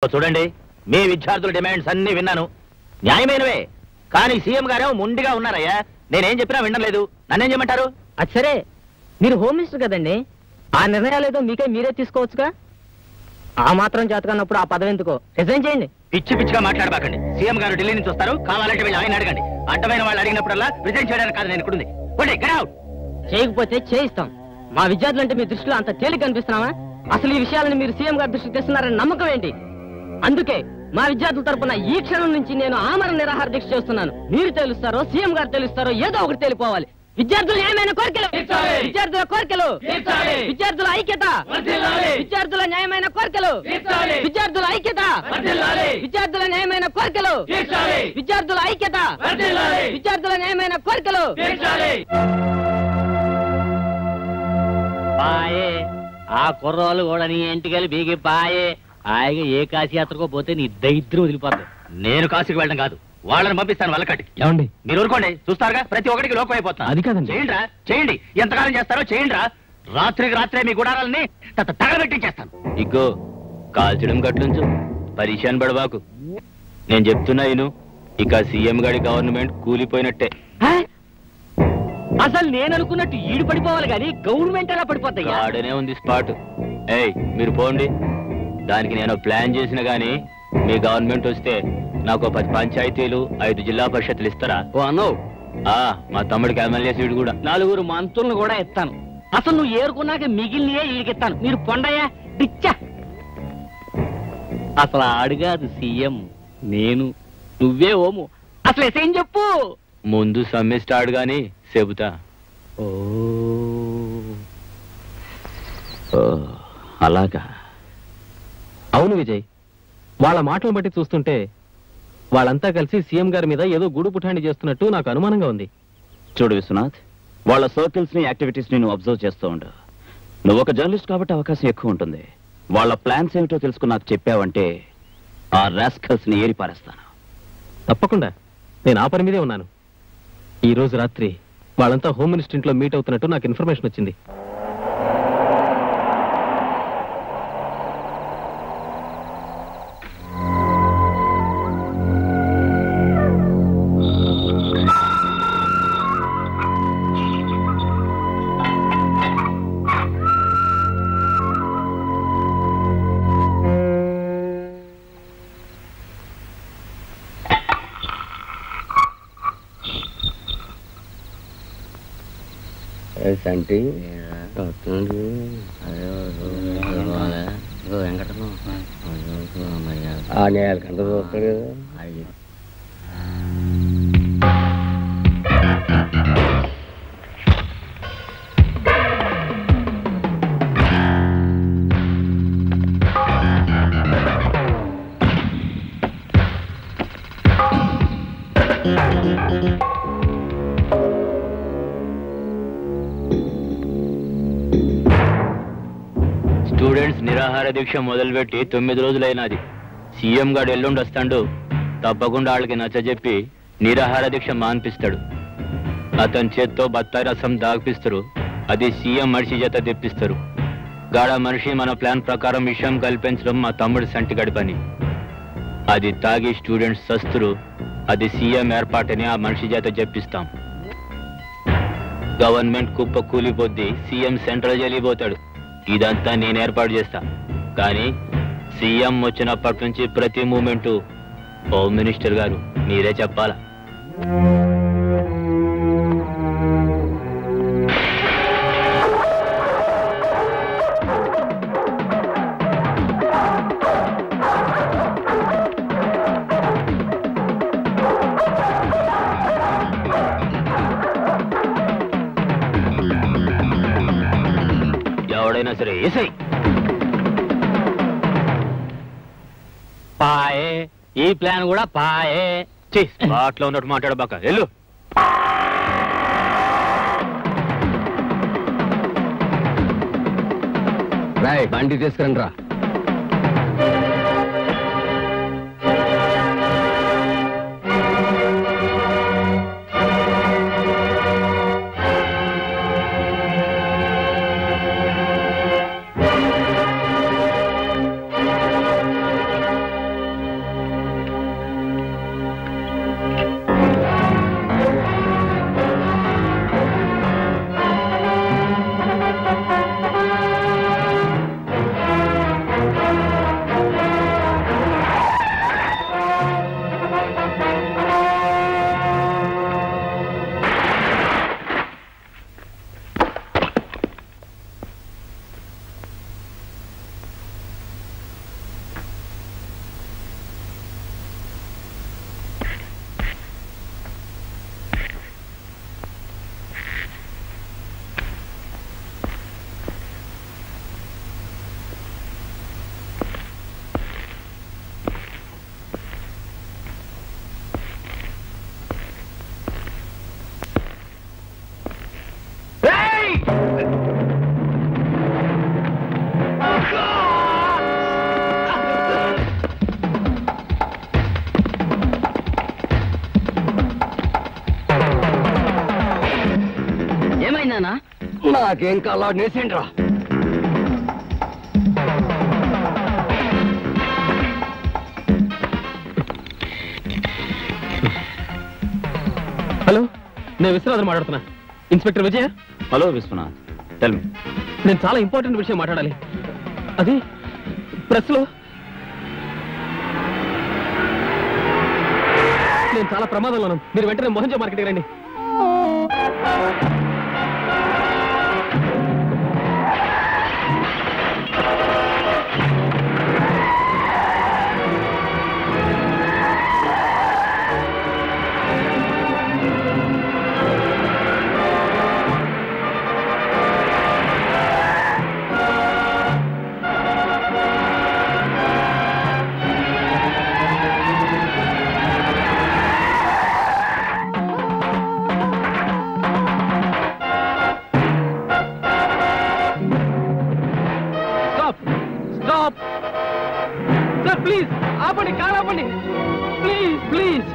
చూడండి, మీ విద్యార్థుల డిమాండ్స్ అన్ని విన్నాను, న్యాయమైనవే. కానీ సీఎం గారేమో మొండిగా ఉన్నారయ్యా. నేనేం చెప్పినా వినడం లేదు. నన్నేం చేయమంటారు? అది సరే, మీరు హోమ్ మినిస్టర్ కదండి, ఆ నిర్ణయాలేదో మీరే తీసుకోవచ్చుగా. ఆ మాత్రం చేతకన్నప్పుడు ఆ పదవి ఎందుకో రిజైన్ చేయండి. పిచ్చి పిచ్చిగా మాట్లాడబాకండి. సీఎం గారు ఢిల్లీ నుంచి వస్తారు, కావాలంటే వెళ్ళి ఆయన అడగండి. అడ్డమైన వాళ్ళు అడిగినప్పుడల్లా రిజైన్ చేయడానికి కాదు నేను ఇక్కడుంది. చేయకపోతే చేయిస్తాం. మా విద్యార్థులంటే మీ దృష్టిలో అంత తేలిక అనిపిస్తున్నావా? అసలు ఈ విషయాలను మీరు సీఎం గారి దృష్టికి తెస్తున్నారని నమ్మకం ఏంటి? అందుకే మా విద్యార్థుల తరపున ఈ క్షణం నుంచి నేను ఆమరణ నిరాహార దీక్ష చేస్తున్నాను. మీరు తెలుస్తారో సీఎం గారు తెలుస్తారో ఏదో ఒకటి తెలిపోవాలి. విద్యార్థులు న్యాయమైన కోరికలు, విద్యార్థుల కోరికలు, విద్యార్థుల ఐక్యత, విద్యార్థుల న్యాయమైన కోరికలు, విద్యార్థుల ఐక్యత, విద్యార్థుల న్యాయమైన కోరికలు, విద్యార్థుల ఐక్యత, విద్యార్థుల న్యాయమైన కోరికలు. పాయే ఆ కుర్రోళ్ళు కూడా నీ ఇంటికెళ్ళి బీగి పాయే. హాయిగా ఏ కాశీయాత్రకో పోతే నీ దరిద్రం వదిలిపోద్దు. నేను కాశీకి వెళ్ళడం కాదు, వాళ్ళని పంపిస్తాను వల్లకటికి. ఏమండి, మీరు ఊరుకోండి, చూస్తారుగా ప్రతి ఒక్కడికి లోకం అయిపోతున్నా. అది కాదండి. చేయండిరా, చేయండి. ఎంతకాలం చేస్తారో చేయండిరా. రాత్రికి రాత్రే మీ గుడారాలని తగలబెట్టించేస్తాను. ఇగ్గో కాల్చడం గట్లుంచు, పరిశాన్ పడబాకు. నేను చెప్తున్నా ఇను, ఇక సీఎం గారి గవర్నమెంట్ కూలిపోయినట్టే. అసలు నేను అనుకున్నట్టు ఈడు పడిపోవాలి కానీ గవర్నమెంట్ ఎలా పడిపోతాయి? ఆడనే ఉంది స్పాట్. ఏయ్ మీరు పోండి. దానికి నేను ప్లాన్ చేసిన గానీ మీ గవర్నమెంట్ వస్తే నాకు 10 పంచాయతీలు 5 జిల్లా పరిషత్తులు ఇస్తారా? ఓ అన్నో, మా తమ్ముడికి ఎమ్మెల్యే సీటు కూడా 4 మంత్రులను కూడా ఇస్తాను. అసలు నువ్వు ఏరుకున్నాక మిగిలినయే ఈడికిస్తాను. మీరు పొండయ్యా పిచ్చా. అసలు ఆడుగాదు సీఎం, నేను, నువ్వే ఓము. అసలు ఎసేం చెప్పు. ముందు సమ్మె స్టార్ట్ గానీ చెబుతా. అలాగా. అవును విజయ్, వాళ్ళ మాటలను బట్టి చూస్తుంటే వాళ్ళంతా కలిసి సీఎం గారి మీద ఏదో గూడు పుఠాణి చేస్తున్నట్టు నాకు అనుమానంగా ఉంది. చూడు విశ్వనాథ్, వాళ్ళ సర్కిల్స్ ని యాక్టివిటీస్ ని నువ్వు అబ్జర్వ్ చేస్తూ ఉండు. నువ్వు ఒక జర్నలిస్ట్ కాబట్టి అవకాశం ఎక్కువ ఉంటుంది. వాళ్ళ ప్లాన్స్ ఏమిటో తెలుసుకుని నాకు చెప్పావంటే ఆ రాస్కల్స్ ని ఏరి పారేస్తాను. తప్పకుండా, నేను ఆ పని మీదే ఉన్నాను. ఈ రోజు రాత్రి వాళ్ళంతా హోమ్ మినిస్టర్ ఇంట్లో మీట్ అవుతున్నట్టు నాకు ఇన్ఫర్మేషన్ వచ్చింది. సంటి ఆ నేల కంట చూస్తాడు కదా. స్టూడెంట్స్ నిరాహార దీక్ష మొదలుపెట్టి 9 రోజులైనది. సీఎం గారు ఎల్లుండి వస్తాడు. తప్పకుండా వాళ్ళకి నచ్చజెప్పి నిరాహార దీక్ష మాన్పిస్తాడు. అతని చేత్తో బత్తాయి రసం దాగిపిస్తారు. అది సీఎం మనిషి చేత తెప్పిస్తారు. గాడ మనిషి మన ప్లాన్ ప్రకారం విషయం కల్పించడం మా తమ్ముడి సంటిగడి పని. అది తాగి స్టూడెంట్స్ సస్తురు. అది సీఎం ఏర్పాటని ఆ మనిషి చేత చెప్పిస్తాం. గవర్నమెంట్ కుప్ప కూలిపోద్ది, సీఎం సెంట్రల్ జైలు పోతాడు. ఇదంతా నేను ఏర్పాటు చేస్తా. కానీ సీఎం వచ్చినప్పటి నుంచి ప్రతి మూమెంటు హోమ్ మినిస్టర్ గారు మీరే చెప్పాలా. ఎవడైనా సరే ఏసై. పాయే, ఈ ప్లాన్ కూడా పాయే. స్పాట్లో ఉన్నట్టు మాట్లాడబాక, వెళ్ళు. బండి తీసుకురండి రా. నాకేం కాలా నేసేండ్రా. హలో, నేను విశ్వనాథ్ మాట్లాడుతున్నా. Inspector Vijaya. Hello Vishwanath, tell me. నేను చాలా ఇంపార్టెంట్ విషయం మాట్లాడాలి. అది ప్రెస్ లో నేను చాలా ప్రమాదంలో ఉన్నాను. మీరు వెంటనే మోహన్జీ మార్కెట్కి రండి. సార్ ప్లీజ్ ఆపండి, కార్ ఆపండి ప్లీజ్ ప్లీజ్.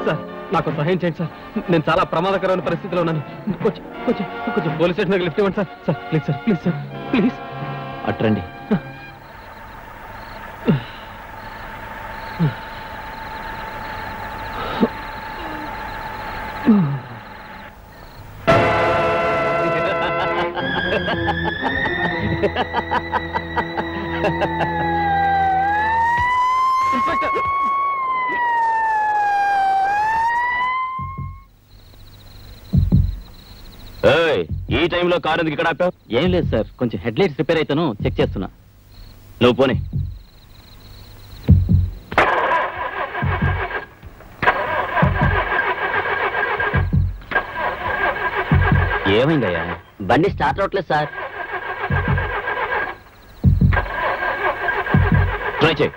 సార్ నాకు సహాయం చేయండి సార్. నేను చాలా ప్రమాదకరమైన పరిస్థితిలో ఉన్నాను. కొంచెం కొంచెం కొంచెం పోలీస్ స్టేషన్ లిఫ్ట్ ఇవ్వండి sir. Sir please sir, please sir, please. అట్రండి. ఈ టైంలో కారు ఎందుకు ఇక్కడ ఆపావు? ఏం లేదు సార్, కొంచెం హెడ్ లైట్స్ రిపేర్ అయితేను చెక్ చేస్తున్నా. నువ్వు పోనీ. ఏమైందయ్యా? బండి స్టార్ట్ అవట్లేదు సార్. ట్రై చేయి.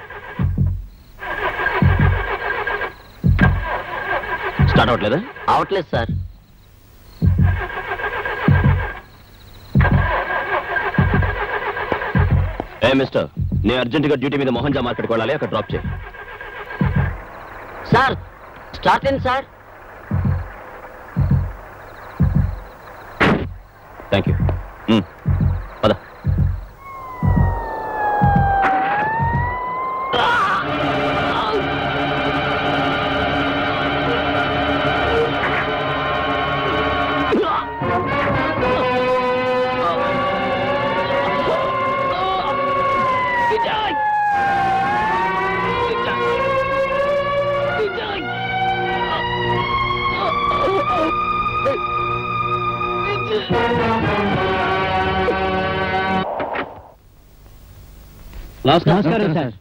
స్టార్ట్ అవ్వట్లేదా? అవట్లేదు సార్. మిస్టర్, నేను అర్జెంటుగా డ్యూటీ మీద మోహన్జా మార్కెట్కి వెళ్ళాలి. అక్కడ డ్రాప్ చేయి. సార్ స్టార్ట్ అయింది సార్. Thank you. పద. నమస్కారం సార్.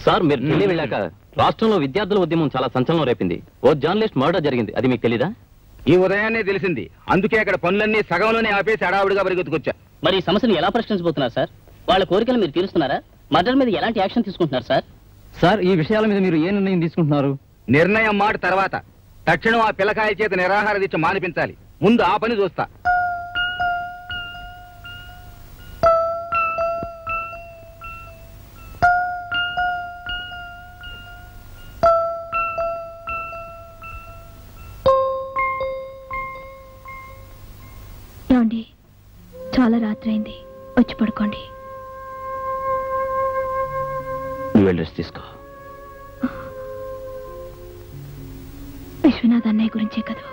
సార్ మీరు ఢిల్లీ వెళ్ళాక రాష్ట్రంలో విద్యార్థుల ఉద్యమం చాలా సంచలనం రేపింది. ఓ జర్నలిస్ట్ మర్డర్ జరిగింది, అది మీకు తెలీదా? ఈ ఉదయాన్నే తెలిసింది. అందుకే అక్కడ పనులన్నీ సగంలోనే ఆపేసి హడావుడిగా పరిగెత్తుకొచ్చా. మరి ఈ సమస్యను ఎలా పరిష్కరించబోతున్నారు సార్? వాళ్ళ కోరికలు మీరు తీరుస్తున్నారా? మర్డర్ మీద ఎలాంటి యాక్షన్ తీసుకుంటున్నారు సార్? సార్ ఈ విషయాల మీద మీరు ఏ నిర్ణయం తీసుకుంటున్నారు? నిర్ణయం మాట తర్వాత. తక్షణం ఆ పిల్లకాయ చేత నిరాహార దీక్ష మానిపించాలి. ముందు ఆ పని చూస్తా. ఏమండి, చాలా రాత్రి అయింది, వచ్చి పడుకోండి. నువ్వు వెళ్ళి రెస్ట్ తీసుకో. విశ్వనాథ్ అన్నయ్య గురించే కదా.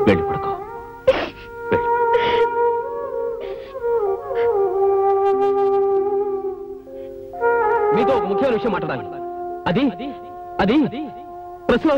వెళ్ళి పడుకో. మీతో ఒక ముఖ్యమైన విషయం మాట్లాడాలి. అది అది ప్రెస్ లో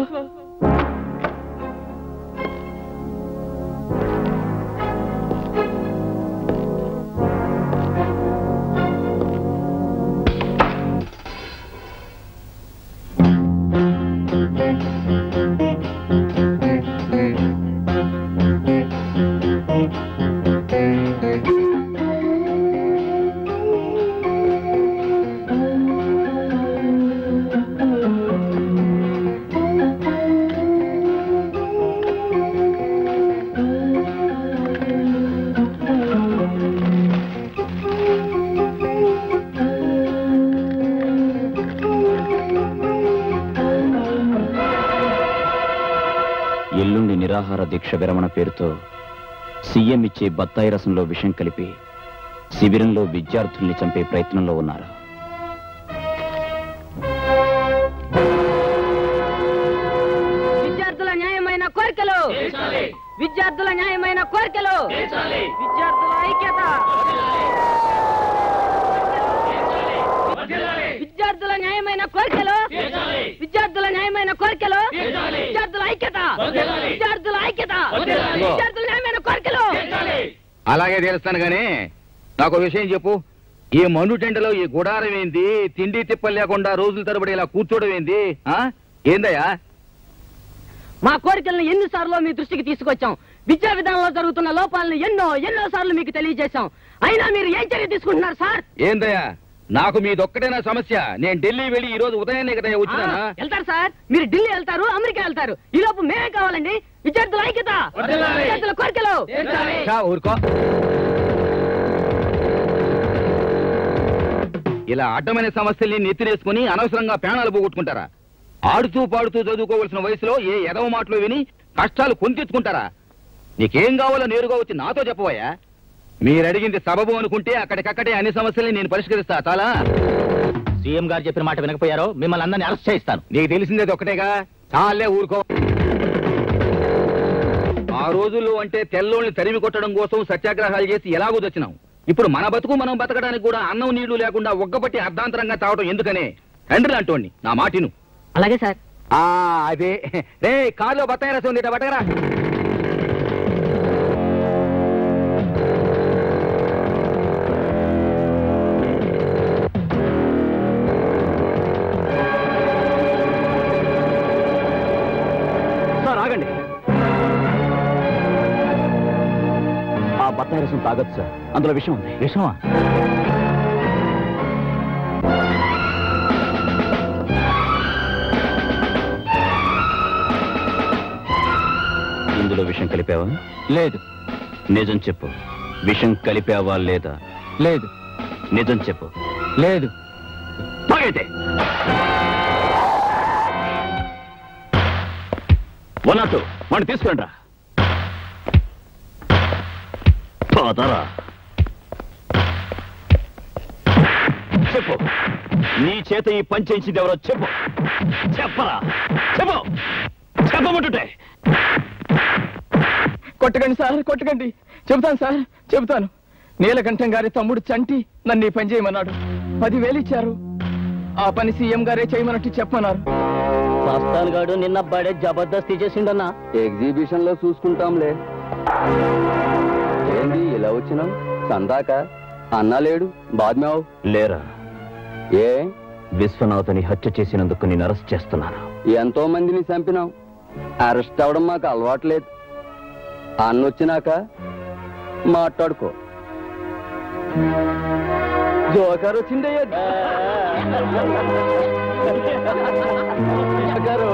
ఎల్లుండి నిరాహార దీక్ష విరమణ పేరుతో సీఎం ఇచ్చే బత్తాయి రసంలో విషం కలిపి శిబిరంలో విద్యార్థుల్ని చంపే ప్రయత్నంలో ఉన్నారు. విద్యార్థుల న్యాయమైన కోరికలు, విద్యార్థుల న్యాయమైన కోరికలు, విద్యార్థుల ఐక్యత, విద్యార్థుల న్యాయమైన కోరికలు, విద్యార్థుల న్యాయమైన కోరికలు, విద్యార్థుల ఐక్యత, విద్యార్థుల ఐక్యత, విద్యార్థుల న్యాయమైన కోరికలు. అలాగే తెలుస్తాను గానీ నాకు విషయం చెప్పు. ఈ మండు టెండలో ఈ గుడారం ఏంది? తిండి తిప్పలు లేకుండా రోజుల తరబడి ఇలా కూర్చోవడం ఏంది? ఏందయ్యా? మా కోరికలను ఎన్నిసార్లు మీ దృష్టికి తీసుకొచ్చాం. విద్యా విధానంలో జరుగుతున్న లోపాలను ఎన్నో సార్లు మీకు తెలియజేశాం. అయినా మీరు ఏం చర్య తీసుకుంటున్నారు సార్? ఏందయ్యా నాకు మీదొక్కటేనా సమస్య? నేను ఢిల్లీ వెళ్ళి ఈ రోజు ఉదయాన్నే కదా వచ్చినా. వెళ్తారు సార్, మీరు ఢిల్లీ వెళ్తారు, అమెరికా వెళ్తారు. ఈ లోపు మేమే కావాలండి. విద్యార్థుల ఐక్యత, విద్యార్థుల కోరికలు. ఊరుకో. ఇలా అడ్డమైన సమస్యల్ని నెత్తినేసుకుని అనవసరంగా ప్రాణాలు పోగొట్టుకుంటారా? ఆడుతూ పాడుతూ చదువుకోవలసిన వయసులో ఏ ఎదవ మాటలు విని కష్టాలు కొంతెత్తుకుంటారా? నీకేం కావాలో నేరుగా వచ్చి నాతో చెప్పవయ్యా. మీరడిగింది సబబు అనుకుంటే అక్కడికక్కడే అన్ని సమస్యల్ని నేను పరిష్కరిస్తా. చాలా సీఎం గారు చెప్పిన మాట వినకపోయారో మిమ్మల్ని అందరినీ అరెస్ట్ చేయిస్తాను. నీకు తెలిసిందేది ఒక్కటేగా. చాలే ఊరుకో. ఆ రోజుల్లో అంటే తెల్లోళ్ళని తరిమి కొట్టడం కోసం సత్యాగ్రహాలు చేసి ఎలాగూ తెచ్చినాం. ఇప్పుడు మన బతుకు మనం బతకడానికి కూడా అన్నం నీళ్లు లేకుండా ఒగ్గబట్టి అర్ధాంతరంగా తావడం ఎందుకనే? తండ్రి అంటోండి నా మాటిను. అలాగే సార్. అదే రే కారులో బత్తాయి రసం ఉంది, బట్టగరా. సార్ ఆగండి. ఆ బత్తాయి రసం తాగొచ్చు సార్, అందులో విషం ఉంది. విషమా? ఇందులో విషం కలిపావా? లేదు. నిజం చెప్పు. విషం కలిపావా లేదా? లేదు. నిజం చెప్పు. లేదు. తాగైతే 102 వాడిని తీసుకురండి రా. పోతారా? చెప్పు, నీ చేత ఈ పని చేయించింది ఎవరో చెప్పు. చెప్పరా? చెప్పు. చెప్పమంటుంటే. కొట్టకండి సార్, కొట్టకండి. చెబుతాను సార్, చెబుతాను. నీలకంఠం గారి తమ్ముడు చంటి నన్ను ఈ పని చేయమన్నాడు. 10,000 ఇచ్చారు. ఆ పని సీఎం గారే చేయమన్నట్టు చెప్పమన్నారు. మస్తాన్ గాడు నిన్న బడే జబర్దస్తి చేసిండన్నా. ఎగ్జిబిషన్ లో చూసుకుంటాంలే. ఏంది ఇలా వచ్చినాం? సందాక అన్నా లేడు, బాద్మావు లేరా? ఏ విశ్వనాథని హత్య చేసినందుకు నేను అరెస్ట్ చేస్తున్నాను. ఎంతో మందిని చంపినాం. అరెస్ట్ అవడం మాకు అలవాట్లేదు. అన్నొచ్చినాక మాట్లాడుకో. జోకర్ వచ్చిందయ్యా. జోకరు.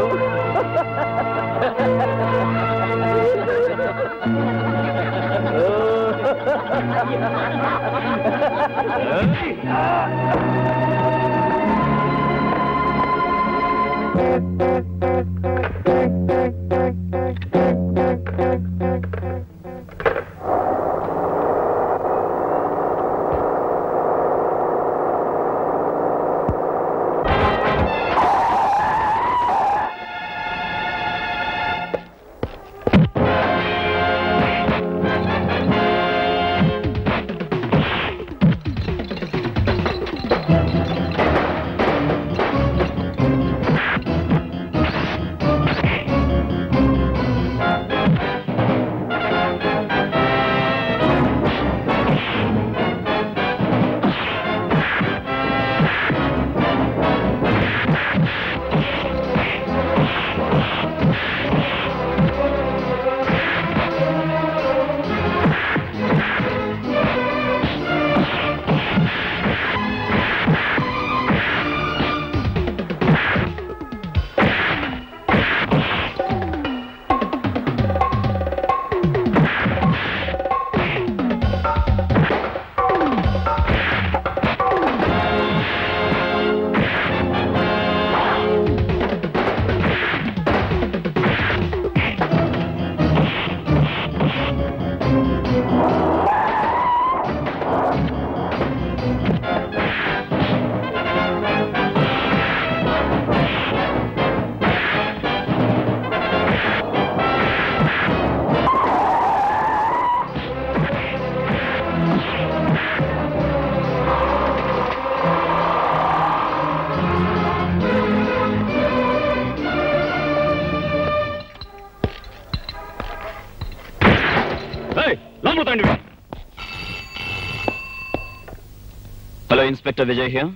Inspector Vijay here.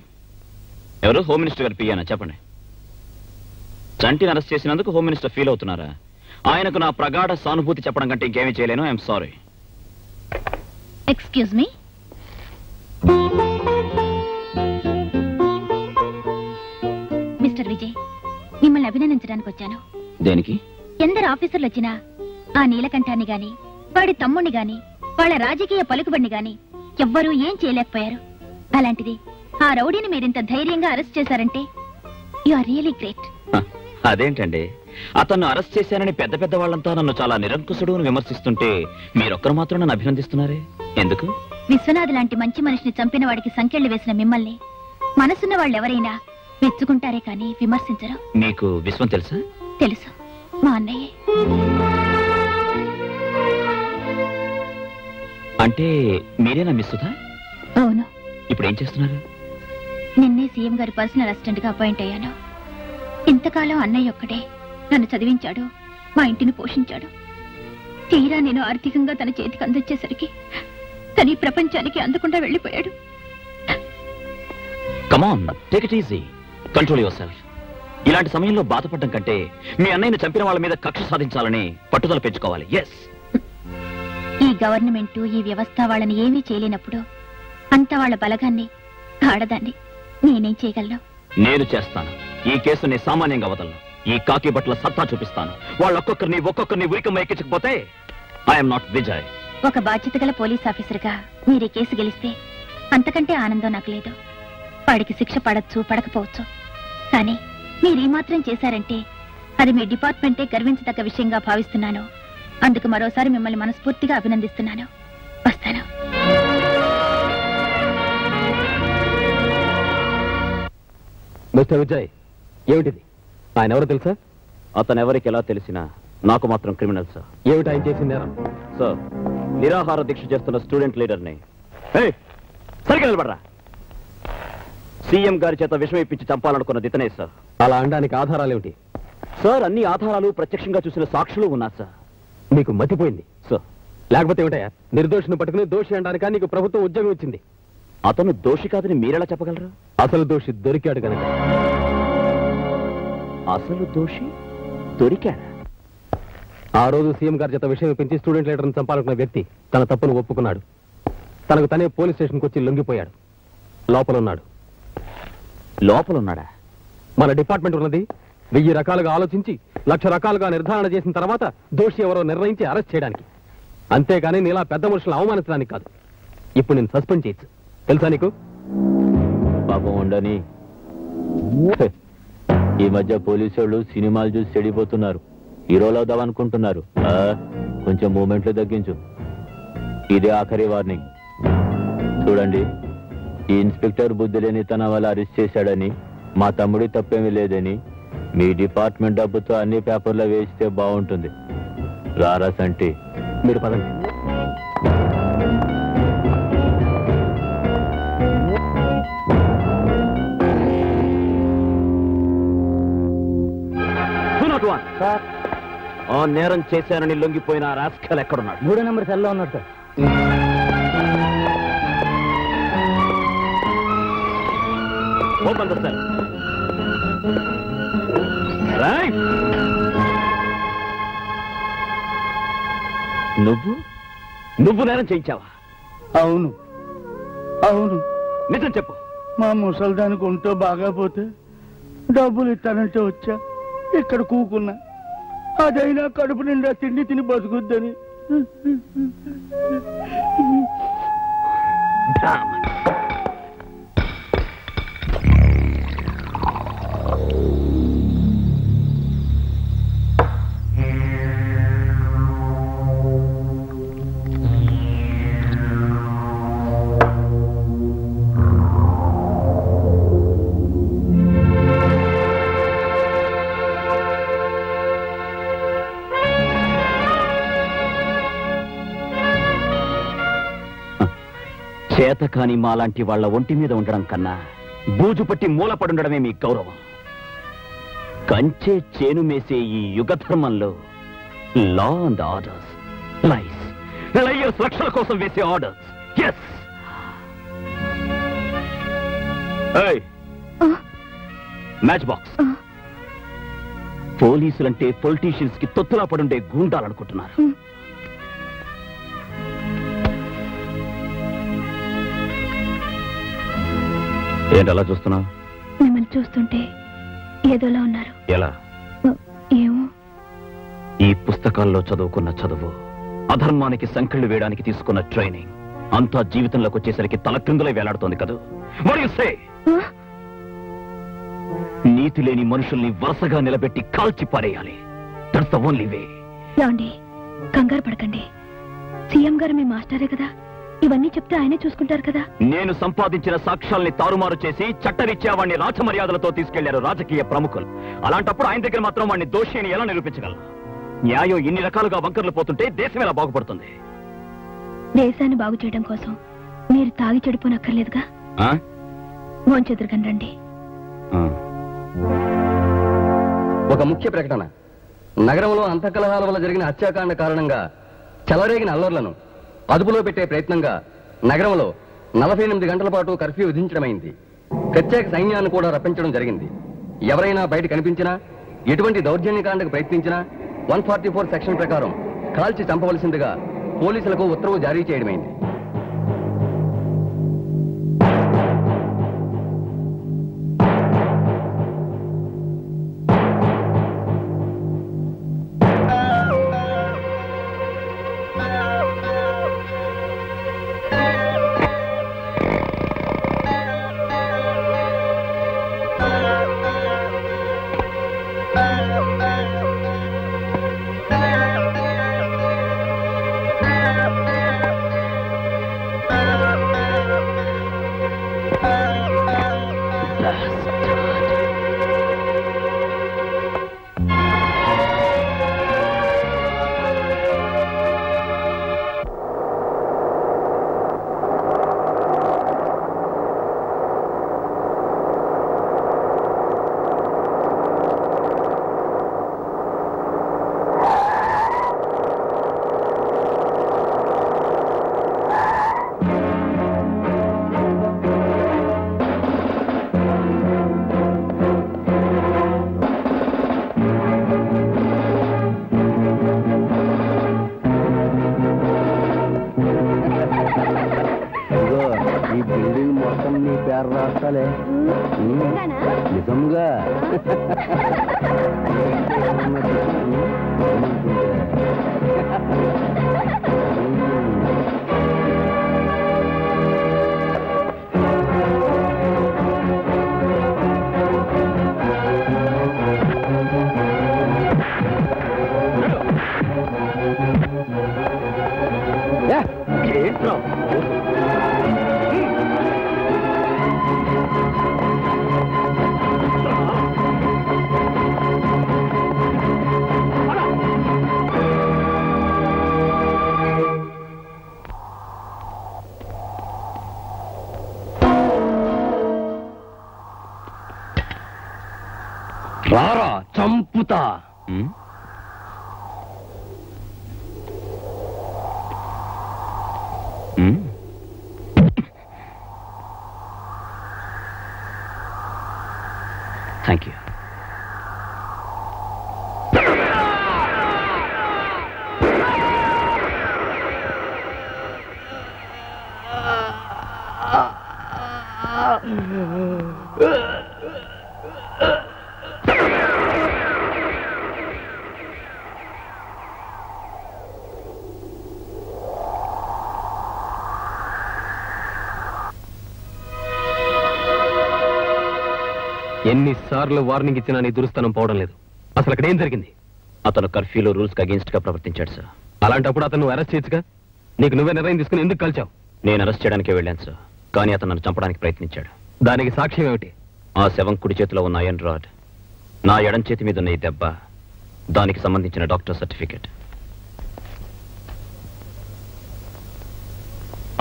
ఎవరు? హోమ్ మినిస్టర్ గారు పియ్యానా? చెప్పండి. చంటిని అరెస్ట్ చేసినందుకు హోమ్ మినిస్టర్ ఫీల్ అవుతున్నారా? ఆయనకు నా ప్రగాఢ సానుభూతి చెప్పడం కంటే ఇంకేమీ చేయలేను. I'm sorry. Excuse me. Mister Vijay, మిమ్మల్ని అభినందించడానికి వచ్చాను. దేనికి? ఎందరు ఆఫీసర్లు వచ్చినా ఆ నీలకంఠాన్ని గాని, వాడి తమ్ముణ్ణి గాని, వాళ్ళ రాజకీయ పలుకుబడిని గాని ఎవ్వరూ ఏం చేయలేకపోయారు. అలాంటిది ఆ రౌడీని మీరింత ధైర్యంగా అరెస్ట్ చేశారంటే యు ఆర్ రియలీ గ్రేట్. అదేంటండి, అతన్ని అరెస్ట్ చేశానని పెద్ద పెద్ద వాళ్ళంతా నన్ను చాలా నిరంకుశుడు అని విమర్శిస్తుంటే మీరొక్కరు మాత్రం నన్ను అభినందిస్తున్నారే, ఎందుకు? విశ్వనాథ్ లాంటి మంచి మనిషిని చంపిన వాడికి సంకెళ్లు వేసిన మిమ్మల్ని మనసున్న వాళ్ళెవరైనా మెచ్చుకుంటారే కానీ విమర్శించరు. మీకు విశ్వం తెలుసా? తెలుసు, మా అన్నయ్యే. అంటే మీరేనా మిస్ సుధా? అవును. ఇప్పుడు ఏం చేస్తున్నారు? నిన్నే సీఎం గారి పర్సనల్ అసిస్టెంట్ గా అపాయింట్ అయ్యాను. ఇంతకాలం అన్నయ్య ఒక్కడే నన్ను చదివించాడు, మా ఇంటిని పోషించాడు. తీరా నేను ఆర్థికంగా తన చేతికి అందొచ్చేసరికి తన ఈ ప్రపంచానికి అందకుండా వెళ్ళిపోయాడు. Come on, take it easy, control your self. ఇలాంటి సమయంలో బాధపడడం కంటే మీ అన్నయ్యను చంపిన వాళ్ళ మీద కక్ష సాధించాలని పట్టుదల పెంచుకోవాలి. ఎస్. ఈ గవర్నమెంట్, ఈ వ్యవస్థ వాళ్ళని ఏమీ చేయలేనప్పుడు అంత వాళ్ళ బలగాన్ని, ఆడదాన్ని నేనేం చేయగలను? నేను చేస్తాను. ఈ కేసుని సామాన్యంగా వదలను. ఈ కాకి బట్టల సత్తా చూపిస్తాను. ఒక్కొక్కరిని ఉరికమ్మ ఎక్కించకపోతే ఐఎమ్ నాట్ విజయ్. ఒక బాధ్యత గల పోలీస్ ఆఫీసర్గా మీరు ఈ కేసు గెలిస్తే అంతకంటే ఆనందం నాకు లేదు. వాడికి శిక్ష పడచ్చు, పడకపోవచ్చు. కానీ మీరు ఈ మాత్రం చేశారంటే అది మీ డిపార్ట్మెంటే గర్వించదగ్గ విషయంగా భావిస్తున్నాను. అందుకు మరోసారి మిమ్మల్ని మనస్ఫూర్తిగా అభినందిస్తున్నాను. వస్తాను. మిస్టర్ విజయ్, ఏమిటిది? ఆయన ఎవరో తెలుసా? అతను ఎవరికి ఎలా తెలిసినా నాకు మాత్రం క్రిమినల్ సార్. ఏమిటి ఆయన చేసిన నేరం? సార్, నిరాహార దీక్ష చేస్తున్న స్టూడెంట్ లీడర్ని సరిగ్గా నిలబడరా, సీఎం గారి చేత విషం ఇప్పించి చంపాలనుకున్నది ఇతనే సార్. అలా అనడానికి ఆధారాలేమిటి? సార్, అన్ని ఆధారాలు ప్రత్యక్షంగా చూసిన సాక్షులు ఉన్నారు సార్. మీకు మతిపోయింది సార్. లేకపోతే ఏమిటయా? నిర్దోషిని పట్టుకుని దోషి అనడానికి నీకు ప్రభుత్వం ఉద్యోగం ఇచ్చింది. అతను దోషి కాదని మీరెలా చెప్పగలరు? అసలు దోషి దొరికాడు కనుక. అసలు దోషి దొరికాడా? ఆ రోజు సీఎం గారి చేత విషయం పెంచి స్టూడెంట్ లీడర్ని చంపాలనుకున్న వ్యక్తి తన తప్పును ఒప్పుకున్నాడు. తనకు తనే పోలీస్ స్టేషన్కి వచ్చి లొంగిపోయాడు. లోపలున్నాడు. లోపలున్నాడా? మన డిపార్ట్మెంట్ ఉన్నది 1000 రకాలుగా ఆలోచించి 1,00,000 రకాలుగా నిర్ధారణ చేసిన తర్వాత దోషి ఎవరో నిర్ణయించి అరెస్ట్ చేయడానికి. అంతేగాని నీలా పెద్ద మనుషులను అవమానించడానికి కాదు. ఇప్పుడు నేను సస్పెండ్ చేయొచ్చు, తెలుసా నీకు? పాపం ఉండని. ఈ మధ్య పోలీసు వాళ్ళు సినిమాలు చూసి చెడిపోతున్నారు. హీరోలు అవుదామనుకుంటున్నారు. కొంచెం మూమెంట్లు తగ్గించు. ఇదే ఆఖరి వార్నింగ్. చూడండి, ఈ ఇన్స్పెక్టర్ బుద్ధి లేని తన వల్ల అరెస్ట్ చేశాడని, మా తమ్ముడి తప్పేమీ లేదని మీ డిపార్ట్మెంట్ డబ్బుతో అన్ని పేపర్లో వేస్తే బాగుంటుంది. రారా సంటి, మీరు పదండి. ఆ నేరం చేశానని లొంగిపోయిన రాస్కల్ ఎక్కడున్నాడు? 3వ నెంబర్ సెల్లో ఉన్నాడు sir. Open the cell. Right. నువ్వు నేరం చేయించావా? అవును అవును. నిజం చెప్పు. మా ముసల్దానికి ఒంటో బాగాపోతే డబ్బులు ఇస్తానంటే వచ్చా. ఇక్కడ కూకున్నా. అదైనా కడుపు నిండా తిండి తిని బతుకుద్దని. చేతకాని మాలాంటి వాళ్ళ ఒంటి మీద ఉండడం కన్నా బూజు పట్టి మూలపడుండడమే మీ గౌరవం. కంచే చేను మేసే ఈ యుగ ధర్మంలో లా అండ్ ఆర్డర్స్, లైయర్స్ రక్షణ కోసం వేసే ఆర్డర్స్. Yes, match box. పోలీసులంటే పొలిటీషియన్స్ కి తొత్తులా పడుండే గూండాలనుకుంటున్నారు. ఏంటి అలా చూస్తున్నావు? మిమ్మల్ని చూస్తుంటే ఏదోలా ఉన్నారు. ఎలా? ఏమో. ఈ పుస్తకాల్లో చదువుకున్న చదువు, అధర్మానికి సంకెళ్ళు వేయడానికి తీసుకున్న ట్రైనింగ్ అంతా జీవితంలోకి వచ్చేసరికి తలక్రిందులై వేలాడుతోంది కదా. నీతి లేని మనుషుల్ని వరుసగా నిలబెట్టి కాల్చి పారేయాలి. That's the only way. ఏమండి, కంగారు పడకండి. సీఎం గారు మీ మాస్టరే కదా, ఇవన్నీ చెప్తే ఆయనే చూసుకుంటారు కదా. నేను సంపాదించిన సాక్ష్యాల్ని తారుమారు చేసి చట్టరీత్యా వాడిని రాజమర్యాదలతో తీసుకెళ్లారు రాజకీయ ప్రముఖులు. అలాంటప్పుడు ఆయన దగ్గర మాత్రం వాడిని దోషి అని ఎలా నిరూపించగలరు? న్యాయం ఇన్ని రకాలుగా వంకర్లు పోతుంటే దేశం ఎలా బాగుపడుతుంది? దేశాన్ని బాగు చేయడం కోసం మీరు తాగి చెడిపోనక్కర్లేదుగా. భోంచెదురుగని రండి. ఒక ముఖ్య ప్రకటన. నగరంలో అంతఃకలహాల వల్ల జరిగిన హత్యాకాండ కారణంగా చెలరేగిన అల్లర్లను అదుపులో పెట్టే ప్రయత్నంగా నగరంలో 48 గంటల పాటు కర్ఫ్యూ విధించడమైంది. ప్రత్యేక సైన్యాన్ని కూడా రప్పించడం జరిగింది. ఎవరైనా బయట కనిపించినా, ఎటువంటి దౌర్జన్యకాండకు ప్రయత్నించినా 144 సెక్షన్ ప్రకారం కాల్చి చంపవలసిందిగా పోలీసులకు ఉత్తర్వు జారీ చేయడమైంది. నిజంగా రారా చంపుతా. Thank you. ఎన్నిసార్లు వార్నింగ్ ఇచ్చినా నీ దురుస్తనం పోవడం లేదు. అసలు అక్కడ ఏం జరిగింది? అతను కర్ఫ్యూలో రూల్స్ కి అగేన్స్ట్ గా ప్రవర్తించాడు సార్. అలాంటప్పుడు అతను అరెస్ట్ చేయొచ్చుగా. నీకు నువ్వే నిర్ణయం తీసుకుని ఎందుకు కలిచావు? నేను అరెస్ట్ చేయడానికే వెళ్ళాను సార్, కానీ అతను నన్ను చంపడానికి ప్రయత్నించాడు. దానికి సాక్ష్యం ఏమిటి? ఆ శవం కుడి చేతిలో ఉన్న ఐరన్ రాడ్, నా ఎడం చేతి మీద ఉన్న ఈ దెబ్బ, దానికి సంబంధించిన డాక్టర్ సర్టిఫికెట్.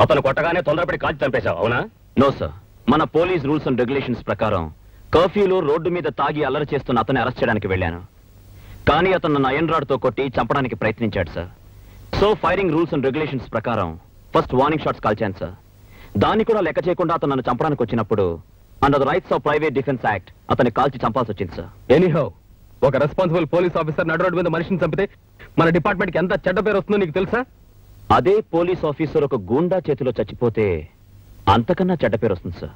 అతను కొట్టగానే తొందరపడి కాల్చి చంపేశావు, అవునా? నో సార్, మన పోలీస్ రూల్స్ అండ్ రెగ్యులేషన్స్ ప్రకారం కర్ఫ్యూలో రోడ్డు మీద తాగి అల్లరి చేస్తున్న అతన్ని అరెస్ట్ చేయడానికి వెళ్ళాను. కానీ అతను నన్ను ఐరన్ రాడ్ తో కొట్టి చంపడానికి ప్రయత్నించాడు sir. So firing rules and regulations ప్రకారం ఫస్ట్ వార్నింగ్ షాట్స్ కాల్చాను సార్. దాన్ని కూడా లెక్క చేయకుండా అతను నన్ను చంపడానికి వచ్చినప్పుడు under the rights of private defence act అతన్ని కాల్చి చంపాల్సి వచ్చింది సార్. ఎనీహౌ ఒక రెస్పాన్సిబుల్ పోలీస్ ఆఫీసర్ నడు రోడ్డు మీద మనిషిని చంపితే మన డిపార్ట్మెంట్కి ఎంత చెడ్డ పేరు వస్తుందో నీకు తెలుసా? అదే పోలీస్ ఆఫీసర్ ఒక గూండా చేతిలో చచ్చిపోతే అంతకన్నా చెడ్డ పేరు వస్తుంది సార్.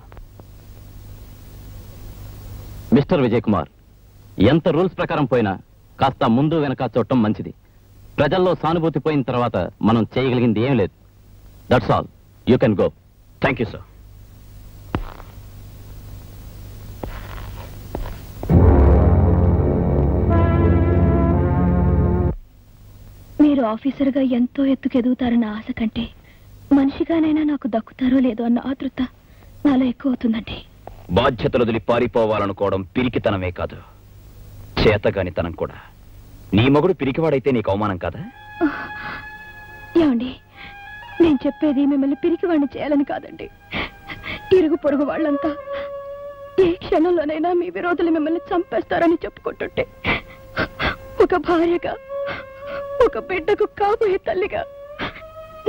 మిస్టర్ విజయ్ కుమార్, ఎంత రూల్స్ ప్రకారం పోయినా కాస్త ముందు వెనక చూడటం మంచిది. ప్రజల్లో సానుభూతి పోయిన తర్వాత మనం చేయగలిగింది ఏం లేదు. That's all. You can go. Thank you sir. మీరు ఆఫీసర్గా ఎంతో ఎత్తుకెదుగుతారన్న ఆశ కంటే మనిషిగానైనా నాకు దక్కుతారో లేదో అన్న ఆతృత నాలో ఎక్కువ అవుతుందండి. బాధ్యతలు వదిలి పారిపోవాలనుకోవడం పిరికితనమే కాదు, చేతగానితనం కూడా. నీ మగుడు పిరికివాడైతే నీకు అవమానం కాదా? ఏమండి, నేను చెప్పేది మిమ్మల్ని పిరికివాడిని చేయాలని కాదండి. ఇరుగు పొరుగు వాళ్ళంతా ఏ క్షణంలోనైనా మీ విరోధులు మిమ్మల్ని చంపేస్తారని చెప్పుకుంటుంటే ఒక భార్యగా, ఒక బిడ్డకు కాబోయే తల్లిగా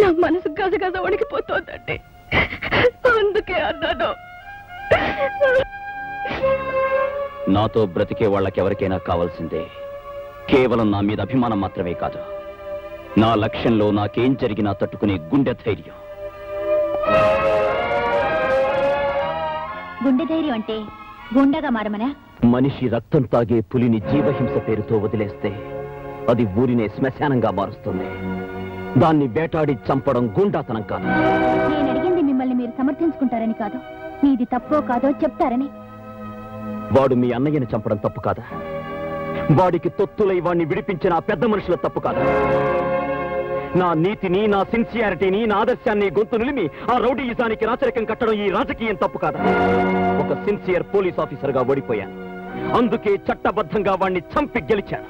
నా మనసు గజగజ వణికిపోతోందండి. అందుకే అన్నాను. నాతో బ్రతికే వాళ్ళకెవరికైనా కావాల్సిందే కేవలం నా మీద అభిమానం మాత్రమే కాదు, నా లక్ష్యంలో నాకేం జరిగినా తట్టుకునే గుండె ధైర్యం. గుండె ధైర్యం అంటే గుండెగా మారమనా? మనిషి రక్తం తాగే పులిని జీవహింస పేరుతో వదిలేస్తే అది ఊరినే శ్మశానంగా మారుస్తుంది. దాన్ని వేటాడి చంపడం గుండాతనం కాదు. నేను అడిగింది మిమ్మల్ని మీరు సమర్థించుకుంటారని కాదు, మీది తప్పో కాదో చెప్తారని. వాడు మీ అన్నయ్యని చంపడం తప్పు కాదా? వాడికి తొత్తులై వాడిని విడిపించిన ఆ పెద్ద మనుషుల తప్పు కాదా? నా నీతిని, నా సిన్సియారిటీని, నా ఆదర్శాన్ని గొంతు నిలిమి ఆ రౌడీయిజానికి రాచరికం కట్టడం ఈ రాజకీయం తప్పు కాదా? ఒక సిన్సియర్ పోలీస్ ఆఫీసర్ గా ఓడిపోయాను, అందుకే చట్టబద్ధంగా వాడిని చంపి గెలిచాను.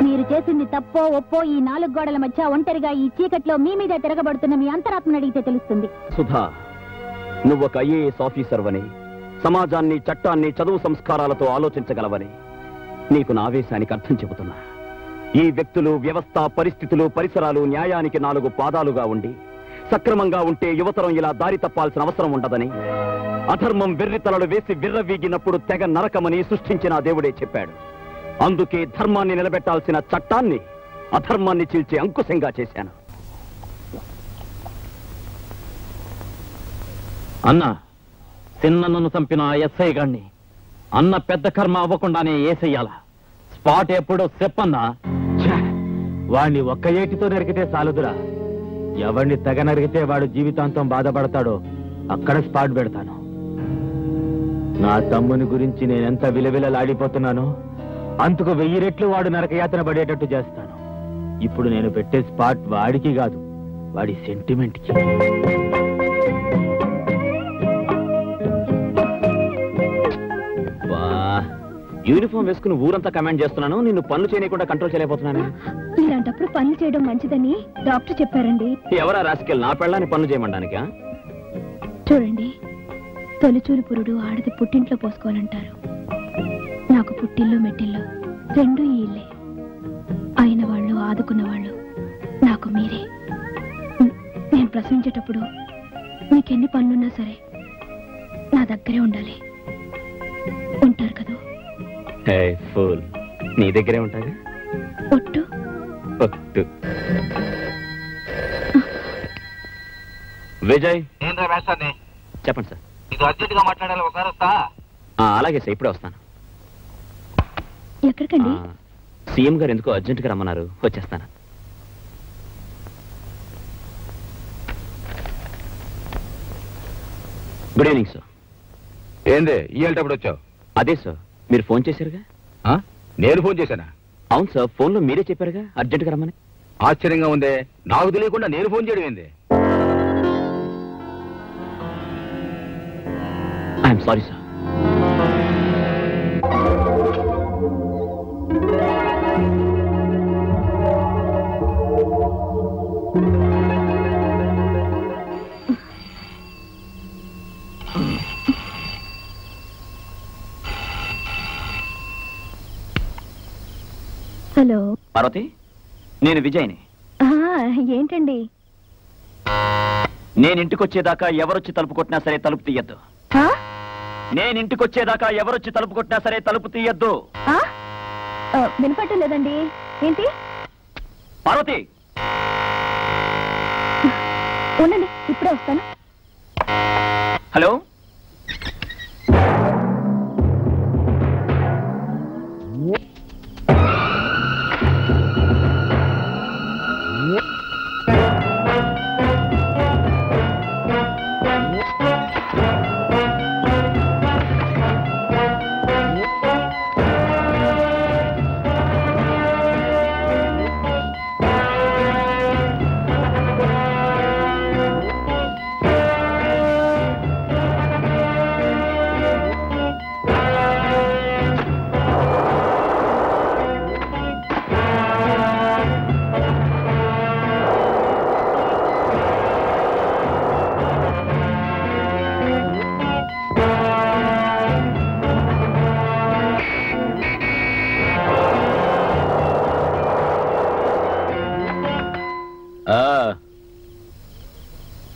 మీరు చేసింది తప్పో ఒప్పో ఈ 4 గోడల మధ్య ఒంటరిగా ఈ చీకట్లో మీ మీద తిరగబడుతున్న మీ అంతరాత్మను అడిగితే తెలుస్తుంది. సుధా, నువ్వొక ఐఏఎస్ ఆఫీసర్ వని, సమాజాన్ని, చట్టాన్ని, చదువు సంస్కారాలతో ఆలోచించగలవని నీకు నా ఆవేశానికి అర్థం చెబుతున్నా. ఈ వ్యక్తులు, వ్యవస్థ, పరిస్థితులు, పరిసరాలు న్యాయానికి 4 పాదాలుగా ఉండి సక్రమంగా ఉంటే యువతరం ఇలా దారి తప్పాల్సిన అవసరం ఉండదని, అధర్మం వెర్రితలలు వేసి విర్రవీగినప్పుడు తెగ నరకమని సృష్టించిన దేవుడే చెప్పాడు. అందుకే ధర్మాన్ని నిలబెట్టాల్సిన చట్టాన్ని అధర్మాన్ని చీల్చే అంకుశంగా చేశాను. అన్న, చిన్నను చంపిన ఎస్ఐ గాన్ని అన్న పెద్ద కర్మ అవ్వకుండానే ఏసెయ్యాల. స్పాట్ ఎప్పుడో చెప్పన్నా. వాణ్ణి ఒక్క ఏటితో నరికితే చాలుదురా. ఎవరిని తెగ నరికితే వాడు జీవితాంతం బాధపడతాడో అక్కడ స్పాట్ పెడతాను. నా తమ్ముని గురించి నేనెంత విలవిలలాడిపోతున్నానో అంతకు 1000 రెట్లు వాడు నరకయాతన పడేటట్టు చేస్తాను. ఇప్పుడు నేను పెట్టే స్పాట్ వాడికి కాదు, వాడి సెంటిమెంట్కి. యూనిఫామ్ వేసుకుని ఊరంతా కమాండ్ చేస్తున్నాను, నిన్ను పనులు చేయకుండా కంట్రోల్ చేయలేకపోతున్నాను. ఇలాంటప్పుడు పనులు చేయడం మంచిదని డాక్టర్ చెప్పారండి. ఎవరా రాసుకెళ్ళి నా పెళ్ళాన్ని పనులు చేయమంటానికా? చూడండి, తొలిచూలు పురుడు ఆడది పుట్టింట్లో పోసుకోవాలంటారు. నాకు పుట్టిల్లు మెట్టిల్లు 2 ఈ ఇల్లే. అయిన వాళ్ళు, ఆదుకున్న వాళ్ళు నాకు మీరే. నేను ప్రసవించేటప్పుడు మీకెన్ని పనులున్నా సరే నా దగ్గరే ఉండాలి. ఉంటారు కదా? ఫూల్, నీ దగ్గరే ఉంటాగా. ఒట్టు ఒట్టు. విజయ్, చెప్పండి సార్. ఇది అర్జెంట్ గా మాట్లాడాలి, ఒకసారి వస్తా. అలాగే సార్, ఇప్పుడే వస్తాను. ఎక్కడికండి? సీఎం గారు ఎందుకో అర్జెంట్ గా రమ్మన్నారు, వచ్చేస్తాను. Good evening sir. ఏంది ఇయ్యేటప్పుడు వచ్చావు? అదే సార్, మీరు ఫోన్ చేశారుగా. నేను ఫోన్ చేశానా? అవును సార్, ఫోన్ లో మీరే చెప్పారుగా అర్జెంట్ గా రమ్మని. ఆశ్చర్యంగా ఉందే, నాకు తెలియకుండా నేను ఫోన్ చేయడం ఏంది? I'm sorry sir. Hello Parvati, నేను విజయ్ని. ఏంటండి? నేను ఇంటికి వచ్చేదాకా ఎవరొచ్చి తలుపు కొట్టినా సరే తలుపు తీయద్దు. నేను ఇంటికొచ్చేదాకా ఎవరొచ్చి తలుపు కొట్టినా సరే తలుపు తీయద్దు. వినపట్టం లేదండి. ఏంటి? పార్వతి, ఉండండి, ఇప్పుడే వస్తాను. హలో.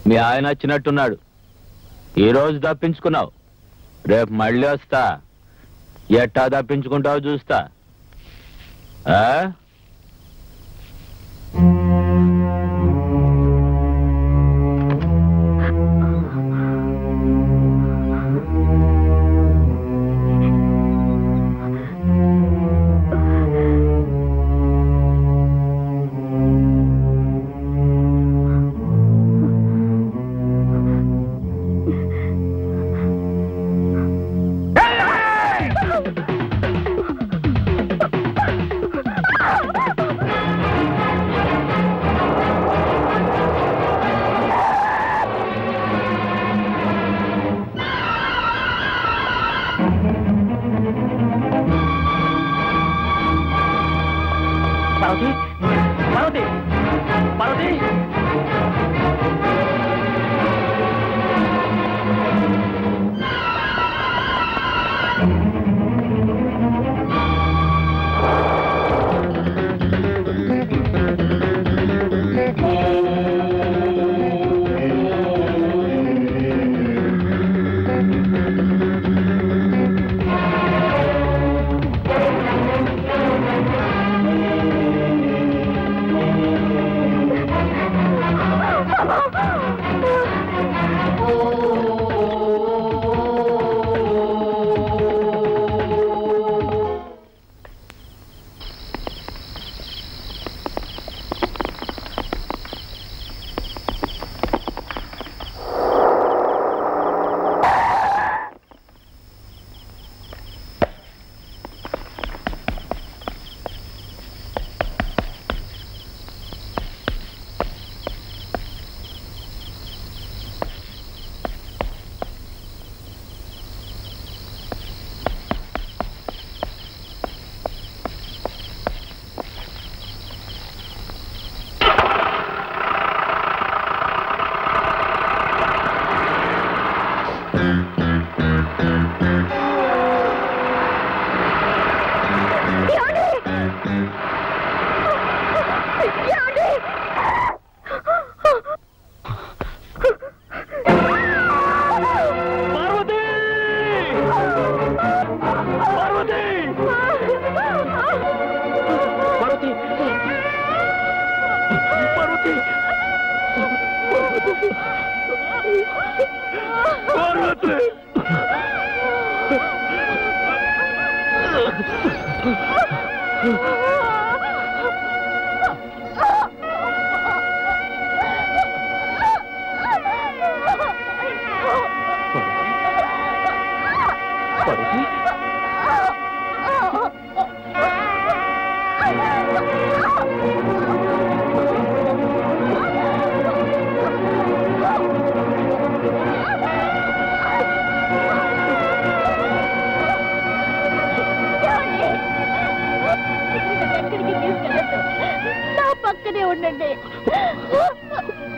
మీ ఆయన వచ్చినట్టున్నాడు. ఈరోజు తప్పించుకున్నావు, రేపు మళ్ళీ వస్తా. ఎట్టా తప్పించుకుంటావు చూస్తా.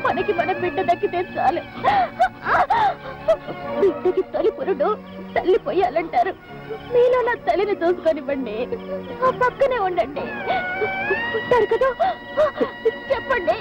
మనకి మన బిడ్డ దక్కితే చాలు. బిడ్డకి తొలి పురుడు తల్లి పోయాలంటారు. మీలో నా తల్లిని చూసుకొనివ్వండి, ఆ పక్కనే ఉండండి. ఉంటారు కదా, చెప్పండి.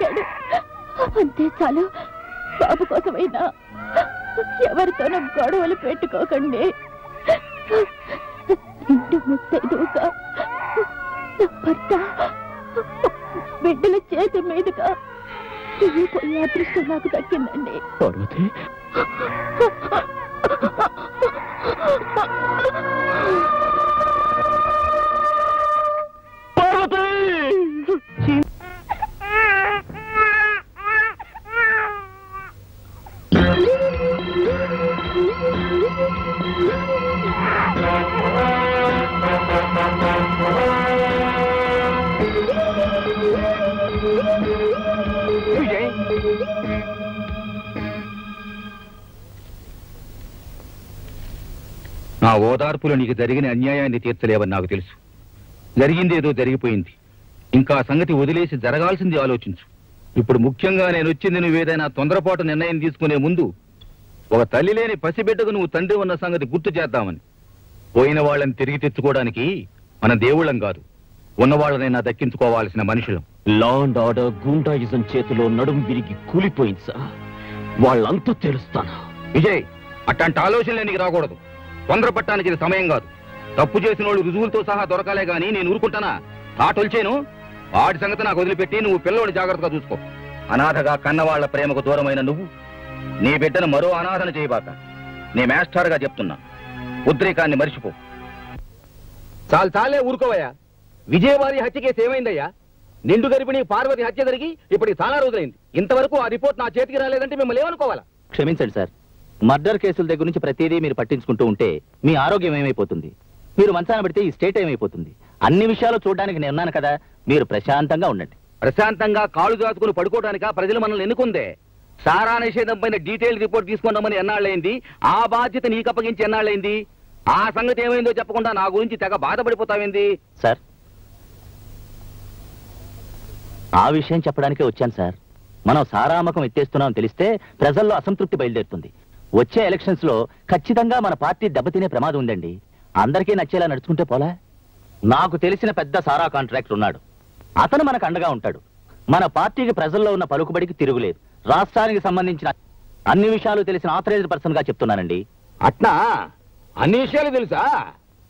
దొరికాడు. అంతే చాలు. బాబు కోసమైనా ఎవరితోనూ గొడవలు పెట్టుకోకండి. ఇంటి ముత్తైదుగా నా భర్త బిడ్డల చేతి మీదుగా పోయే అదృష్టం నాకు దక్కిందండి. పార్వతి, నా ఓదార్పులు నీకు జరిగిన అన్యాయాన్ని తీర్చలేవని నాకు తెలుసు. జరిగిందేదో జరిగిపోయింది. ఇంకా సంగతి వదిలేసి జరగాల్సింది ఆలోచించు. ఇప్పుడు ముఖ్యంగా నేను వచ్చింది నువ్వేదైనా తొందరపాటు నిర్ణయం తీసుకునే ముందు ఒక తల్లి లేని పసిబిడ్డకు నువ్వు తండ్రి ఉన్న సంగతి గుర్తు చేద్దామని. పోయిన వాళ్ళని తిరిగి తెచ్చుకోవడానికి మన దేవుళ్ళం కాదు, ఉన్నవాళ్ళనైనా దక్కించుకోవాల్సిన మనుషులం. లా అండ్ ఆర్డర్ గూండాయిజం చేతిలో నడుం విరిగి కూలిపోయింది సార్. వాళ్ళంతా తెలుస్తాను. విజయ్, అట్లాంటి ఆలోచనలే నీకు రాకూడదు. తొందరపట్టానికి ఇది సమయం కాదు. తప్పు చేసిన వాళ్ళు రుజువులతో సహా దొరకాలే గాని నేను ఊరుకుంటానా? తాటొల్చేను. వాడి సంగతి నాకు వదిలిపెట్టి నువ్వు పిల్లోని జాగ్రత్తగా చూసుకో. అనాథగా కన్నవాళ్ల ప్రేమకు దూరమైన నువ్వు నీ బిడ్డను మరో అనాథన చేయబాక. నీ మాస్టర్గా చెప్తున్నా, ఉద్రేకాన్ని మరిచిపో. చాలే ఊరుకోవయ్యా. విజయవారి హత్య కేసు ఏమైందయ్యా? నిండు గర్భిణి పార్వతి హత్య జరిగి ఇప్పటికి చాలా రోజులైంది. ఇంతవరకు ఆ రిపోర్ట్ నా చేతికి రాలేదంటే మిమ్మల్ని ఏమనుకోవాలా? క్షమించండి సార్, మర్డర్ కేసుల దగ్గర నుంచి ప్రతిదీ మీరు పట్టించుకుంటూ ఉంటే మీ ఆరోగ్యం ఏమైపోతుంది? మీరు మంచాన పెడితే ఈ స్టేట్ ఏమైపోతుంది? అన్ని విషయాలు చూడడానికి నేను ఉన్నాను కదా, మీరు ప్రశాంతంగా ఉండండి. ప్రశాంతంగా కాళ్ళు దాచుకుని పడుకోవడానికా ప్రజలు మనల్ని ఎన్నుకుందే? సారా నిషేధం పైన డీటెయిల్ రిపోర్ట్ తీసుకున్నామని ఎన్నాళ్ళైంది? ఆ బాధ్యత నీకు అప్పగించి ఎన్నాళ్ళైంది? ఆ సంగతి ఏమైందో చెప్పకుండా నా గురించి తెగ బాధపడిపోతావేంది? సార్, ఆ విషయం చెప్పడానికే వచ్చాను సార్. మనం సారామకం ఎత్తేస్తున్నాం తెలిస్తే ప్రజల్లో అసంతృప్తి బయలుదేరుతుంది. వచ్చే ఎలక్షన్స్ లో ఖచ్చితంగా మన పార్టీ దెబ్బతినే ప్రమాదం ఉందండి. అందరికీ నచ్చేలా నడుచుకుంటే పోలా? నాకు తెలిసిన పెద్ద సారా కాంట్రాక్టర్ ఉన్నాడు. అతను మనకు అండగా ఉంటాడు. మన పార్టీకి ప్రజల్లో ఉన్న పలుకుబడికి తిరుగులేదు. రాష్ట్రానికి సంబంధించిన అన్ని విషయాలు తెలిసిన ఆథరైజ్డ్ పర్సన్ గా చెప్తున్నానండి. అట్నా? అన్ని విషయాలు తెలుసా?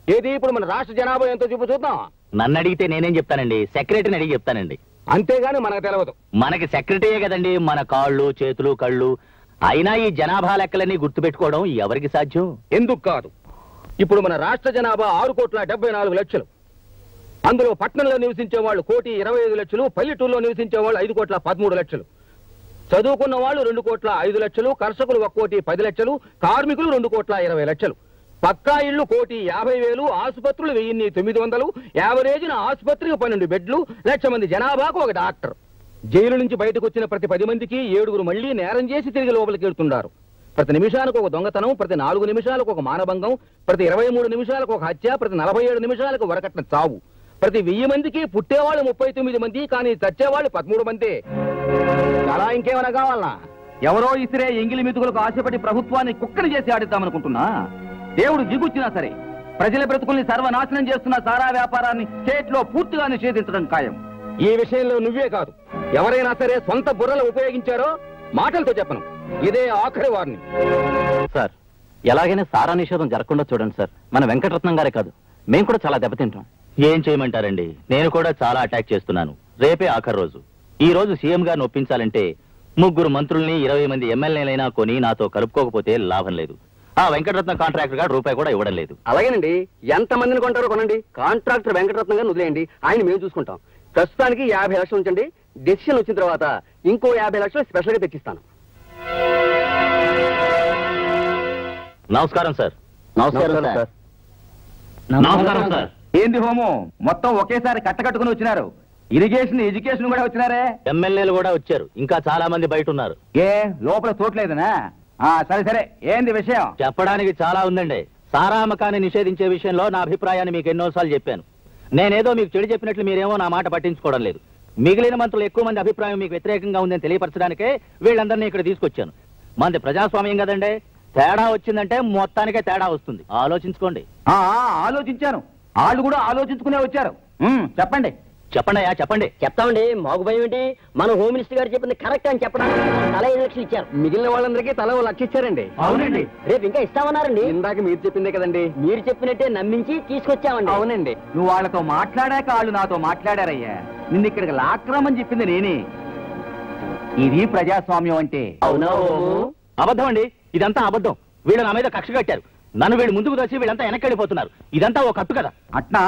ఏది ఇప్పుడు మన రాష్ట్ర జనాభా ఎంతో చూద్దాం. నన్ను అడిగితే నేనేం చెప్తానండి? సెక్రటరీని అడిగి చెప్తానండి. అంతేగాని మనకు తెలియదు. మనకి సెక్రటరీయే కదండి మన కాళ్ళు చేతులు కళ్ళు. అయినా ఈ జనాభా లెక్కలన్నీ గుర్తుపెట్టుకోవడం ఎవరికి సాధ్యం? ఎందుకు కాదు. ఇప్పుడు మన రాష్ట్ర జనాభా 6,74,00,000. అందులో పట్టణంలో నివసించే వాళ్ళు 1,25,00,000, పల్లెటూరులో నివసించే వాళ్ళు 5,13,00,000. చదువుకున్న వాళ్ళు 2,05,00,000, కర్షకులు 1,10,00,000, కార్మికులు 2,20,00,000. పక్కా ఇళ్లు 1,50,000, ఆసుపత్రులు 1,900, యావరేజ్న ఆసుపత్రికి 12 బెడ్లు, 1,00,000 మంది జనాభాకు ఒక డాక్టర్. జైలు నుంచి బయటకు వచ్చిన ప్రతి 10 మందికి 7 మళ్లీ నేరం చేసి తిరిగి లోపలికి వెళ్తున్నారు. ప్రతి నిమిషానికి ఒక దొంగతనం, ప్రతి 4 నిమిషాలకు ఒక మానభంగం, ప్రతి 23 నిమిషాలకు ఒక హత్య, ప్రతి 47 నిమిషాలకు వరకట్న చావు. ప్రతి 1000 మందికి పుట్టేవాళ్ళు 39 మంది, కానీ చచ్చేవాళ్ళు 13 మంది. అలా ఇంకేమైనా కావాలనా? ఎవరో ఇసిరే ఎంగిలి మెతుకులకు ఆశపడి ప్రభుత్వాన్ని కుక్కని చేసి ఆడిద్దామనుకుంటున్నా? దేవుడు దిగుచ్చినా సరే ప్రజల బ్రతుకుల్ని సర్వనాశనం చేస్తున్న సారా వ్యాపారాన్ని స్టేట్ లో పూర్తిగా నిషేధించడం ఖాయం. ఈ విషయంలో నువ్వే కాదు, ఎవరైనా సరే సొంత బుర్రలు ఉపయోగించారో మాటలతో చెప్పను. ఇదే ఆఖరి వారిని. సార్, ఎలాగైనా సారా నిషేధం జరగకుండా చూడండి సార్. మన వెంకటరత్నం గారే కాదు, మేము కూడా చాలా దెబ్బతింటాం. ఏం చేయమంటారండి? నేను కూడా చాలా అటాక్ చేస్తున్నాను. రేపే ఆఖరి రోజు. ఈ రోజు సీఎం గారిని ఒప్పించాలంటే 3 మంత్రుల్ని 20 మంది ఎమ్మెల్యేలైనా కొని నాతో కలుపుకోకపోతే లాభం లేదు. ఆ వెంకటరత్నం కాంట్రాక్టర్ గారు రూపాయి కూడా ఇవ్వడం లేదు. అలాగేనండి, ఎంత మందిని కొంటారో కొనండి. కాంట్రాక్టర్ వెంకటరత్నం గారిని వదిలేయండి, ఆయన మేము చూసుకుంటాం. ప్రస్తుతానికి 50 లక్షలు ఉంచండి. డెసిషన్ వచ్చిన తర్వాత ఇంకో 50 లక్షలు స్పెషల్ గా తెచ్చిస్తాను. నమస్కారం సార్. నమస్కారం సార్. నమస్కారం సార్. ఏంది హోమం? మొత్తం ఒకేసారి కట్టకట్టుకుని వచ్చినారు. ఇరిగేషన్, ఎడ్యుకేషన్ కూడా వచ్చినారే. ఎమ్మెల్యేలు కూడా వచ్చారు. ఇంకా చాలా మంది బయట ఉన్నారు. ఏ లోపల చోట్లేదనా? సరే సరే, ఏంది విషయం? చెప్పడానికి చాలా ఉందండి. సారామకాన్ని నిషేధించే విషయంలో నా అభిప్రాయాన్ని మీకు ఎన్నోసార్లు చెప్పాను. నేనేదో మీకు చెడు చెప్పినట్లు మీరేమో నా మాట పట్టించుకోవడం లేదు. మిగిలిన మంత్రులు ఎక్కువ మంది అభిప్రాయం మీకు వ్యతిరేకంగా ఉందని తెలియపరచడానికే వీళ్ళందరినీ ఇక్కడ తీసుకొచ్చాను. మంది ప్రజాస్వామ్యం కదండి. తేడా వచ్చిందంటే మొత్తానికే తేడా వస్తుంది. ఆలోచించుకోండి. ఆలోచించాను. వాళ్ళు కూడా ఆలోచించుకునే వచ్చారు. చెప్పండి. చెప్పండి చెప్పండి. చెప్తామండి, మాకు భయం ఏంటి? మన హోమ్ మినిస్టర్ గారు చెప్పింది కరెక్ట్ అని చెప్పడానికి తల 5 లక్షలు ఇచ్చారు. మిగిలిన వాళ్ళందరికీ తల 1 లక్ష ఇచ్చారండి. అవునండి. రేపు ఇంకా ఇస్తామన్నారండి. ఇందాక మీరు చెప్పిందే కదండి. మీరు చెప్పినట్టే నమ్మించి తీసుకొచ్చామండి. అవునండి. నువ్వు వాళ్ళతో మాట్లాడాక వాళ్ళు నాతో మాట్లాడారయ్యా. నిన్ను ఇక్కడికి లాక్రమని చెప్పింది నేనే. ఇది ప్రజాస్వామ్యం అంటే. అవునా? అబద్ధం అండి, ఇదంతా అబద్ధం. వీళ్ళు నా మీద కక్ష కట్టారు. నన్ను వీళ్ళు ముందుకు దోచి వీళ్ళంతా వెనక్కి వెళ్ళిపోతున్నారు. ఇదంతా ఓ కట్టు కదా. అట్నా?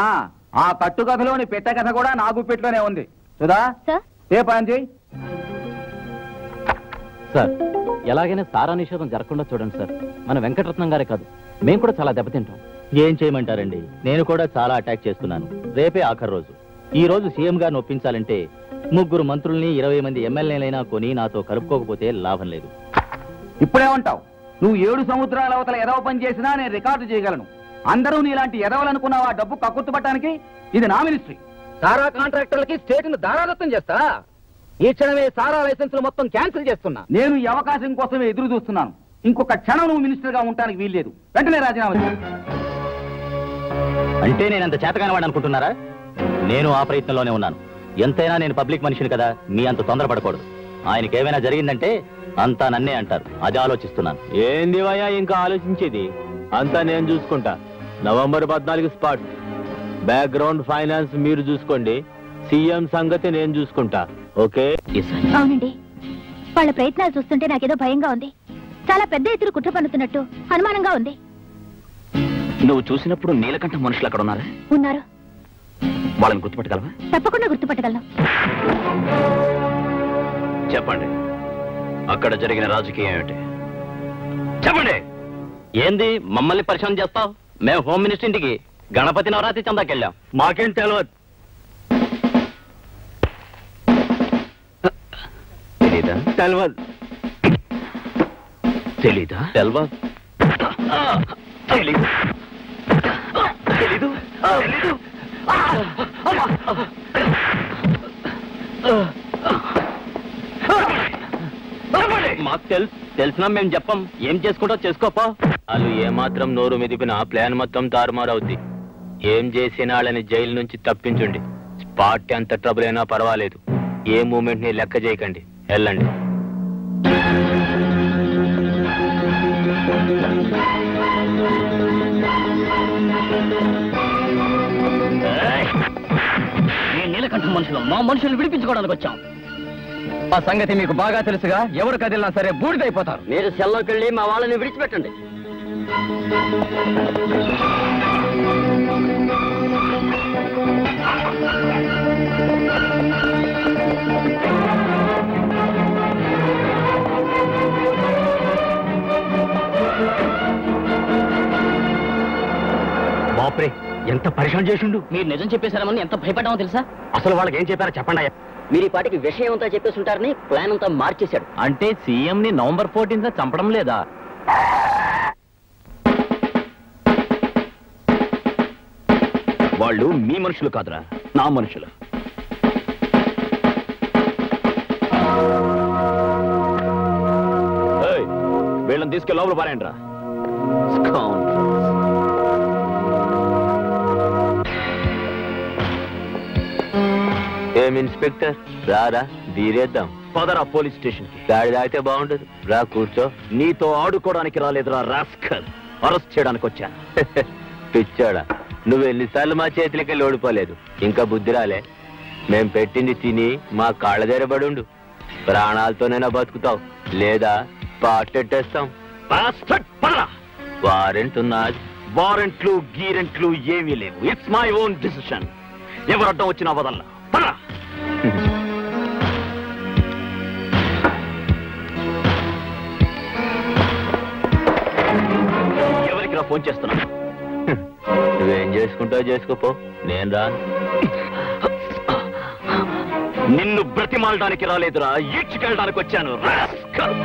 ఆ కట్టుకథలోని పెట్ట కథ కూడా నా గుప్పెట్లోనే ఉంది. సుధా, ఏ పని చేయి. సార్, ఎలాగైనా సారా నిషేధం జరగకుండా చూడండి సార్. మన వెంకటరత్నం గారే కాదు, మేము కూడా చాలా దెబ్బతింటాం. ఏం చేయమంటారండి, నేను కూడా చాలా అటాక్ చేస్తున్నాను. రేపే ఆఖరి రోజు. ఈ రోజు సీఎం గారిని ఒప్పించాలంటే 3 మంత్రుల్ని 20 మంది ఎమ్మెల్యేలైనా కొని నాతో కలుపుకోకపోతే లాభం లేదు. ఇప్పుడేమంటావు? నువ్వు 7 సముద్రాల అవతల ఎదవ పని చేసినా నేను రికార్డు చేయగలను. అందరూ నీలాంటి ఎదవలనుకున్నావా డబ్బు కక్కుర్తుపట్టడానికి? ఇది నా మినిస్ట్రీ. సారా కాంట్రాక్టర్లకి స్టేట్ ను దారాదత్తం చేస్తా. ఈ క్షణమే సారా లైసెన్సులు మొత్తం క్యాన్సిల్ చేస్తున్నా. నేను ఈ అవకాశం కోసమే ఎదురు చూస్తున్నాను. ఇంకొక క్షణం నువ్వు మినిస్టర్ గా ఉండడానికి వీల్లేదు. వెంటనే రాజీనామా చేయి. అంటే నేనంత చేతగాని వాడు అనుకుంటున్నారా? నేను ఆ ప్రయత్నంలోనే ఉన్నాను. ఎంతైనా నేను పబ్లిక్ మనిషిని కదా, మీ అంత తొందరపడకూడదు. ఆయనకి ఏమైనా జరిగిందంటే అంతా నన్నే అంటారు. అది ఆలోచిస్తున్నాను. ఏంది వయ్యా ఇంకా ఆలోచించేది? అంతా నేను చూసుకుంటా. November 14 spot. బ్యాక్గ్రౌండ్ ఫైనాన్స్ మీరు చూసుకోండి. సీఎం సంగతి నేను చూసుకుంటా. ఓకే? అవునండి, వాళ్ళ ప్రయత్నాలు చూస్తుంటే నాకేదో భయంగా ఉంది. చాలా పెద్ద ఎత్తున కుట్ర పన్నుతున్నట్టు అనుమానంగా ఉంది. నువ్వు చూసినప్పుడు నీలకంఠ మనుషులు అక్కడ ఉన్నారా? ఉన్నారు. వాళ్ళని గుర్తుపట్టగలవా? తప్పకుండా గుర్తుపట్టగలను. చెప్పండి, అక్కడ జరిగిన రాజకీయం ఏమిటి? చెప్పండి. ఏంది మమ్మల్ని పరిచయం చేస్తావు? మేము హోమ్ మినిస్టర్ ఇంటికి గణపతి నవరాత్రి చందాకెళ్ళాం. మాకేం తెలియదు. తెలీదా? తెలియదు. తెలీదా? తెలియదు. తెలీదు. తెలీదు. తెలీదు. మాకు తెలిసినా మేము చెప్పం. ఏం చేసుకుంటో చేసుకోపో. వాళ్ళు ఏమాత్రం నోరు మెదిపినా ప్లాన్ మొత్తం తారుమారవుద్ది. ఏం చేసినా వాళ్ళని జైలు నుంచి తప్పించండి. స్పాట్ ఎంత ట్రబుల్ అయినా పర్వాలేదు. ఏ మూమెంట్ ని లెక్క చేయకండి. వెళ్ళండి. నీలకంఠం మనుషులు మా మనుషులు విడిపించుకోవడానికి వచ్చాం. ఆ సంగతి మీకు బాగా తెలుసుగా. ఎవరు కదిలినా సరే బూడిదైపోతారు. మీరు సెల్లోకి వెళ్ళి మా వాళ్ళని విడిచిపెట్టండి. బాప్రే, ఎంత పరిశ్రమ చేసిండు. మీరు నిజం చెప్పేశారమని ఎంత భయపడ్డామో తెలుసా? అసలు వాళ్ళకి ఏం చెప్పారో చెప్పండి. మీరు ఈ పాటికి విషయం అంతా చెప్పేస్తుంటారని ప్లాన్ అంతా మార్చేశాడు. అంటే సీఎం ని నవంబర్ 14 చంపడం లేదా? వాళ్ళు మీ మనుషులు కాదురా, నా మనుషులు. వీళ్ళని తీసుకెళ్ళి లోపల పారేయండి రా. ఏం ఇన్స్పెక్టర్, రారా బీరేద్దాం. పదరా పోలీస్ స్టేషన్ కి. గాడి దాటితే బాగుండదు. రా కూర్చో. నీతో ఆడుకోవడానికి రాలేదురా రాస్కల్. అరెస్ట్ చేయడానికి వచ్చా. పిచ్చాడా, నువ్వు ఎన్నిసార్లు మా చేతులకెళ్ళి ఓడిపోలేదు. ఇంకా బుద్ధి రాలే. మేం పెట్టింది తిని మా కాళ్ళ దగ్గరబడి ఉండు. ప్రాణాలతోనైనా బతుకుతావు, లేదా పాటెట్టేస్తాం. వారెంట్ ఉన్నది. వారెంట్లు గీరెంట్లు ఏమీ లేవు. It's my own decision. ఎవరు అడ్డం వచ్చినా వదల్లా. పదరా. ఎవరికి రా ఫోన్ చేస్తున్నా? నువ్వేం చేసుకుంటావు చేసుకోపో, నేను రాను. నిన్ను బ్రతిమాలడానికి రాలేదురా, ఈడ్చుకెళ్ళడానికి వచ్చాను. రాస్కల్.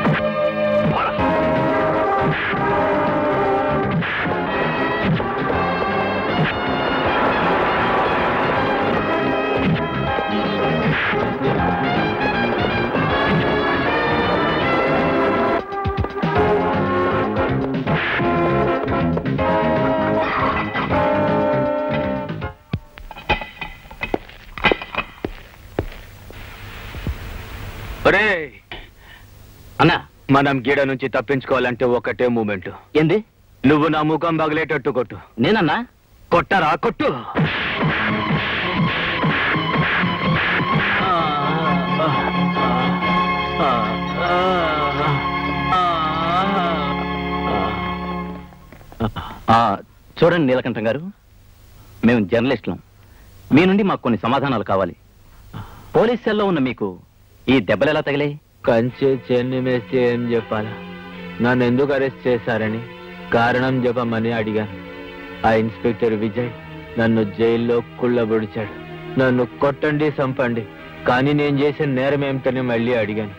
అన్నా, మనం గీడ నుంచి తప్పించుకోవాలంటే ఒకటే మూమెంట్. ఏంది? నువ్వు నా ముఖం పగిలేటట్టు కొట్టు. నేనన్నా? కొట్టరా, కొట్టు. చూడండి నీలకంఠం గారు, మేము జర్నలిస్టులం. మీ నుండి మాకు కొన్ని సమాధానాలు కావాలి. పోలీస్ సెల్లో ఉన్న మీకు ఈ దెబ్బలు ఎలా తగిలే? కంచె చెన్ని మేస్తే ఏం చెప్పాలా? నన్ను ఎందుకు అరెస్ట్ చేశారని కారణం చెప్పమని అడిగాను. ఆ ఇన్స్పెక్టర్ విజయ్ నన్ను జైల్లో కుళ్ళబొడిచాడు. నన్ను కొట్టండి, చంపండి, కానీ నేను చేసిన నేరం ఏమిటని మళ్ళీ అడిగాను.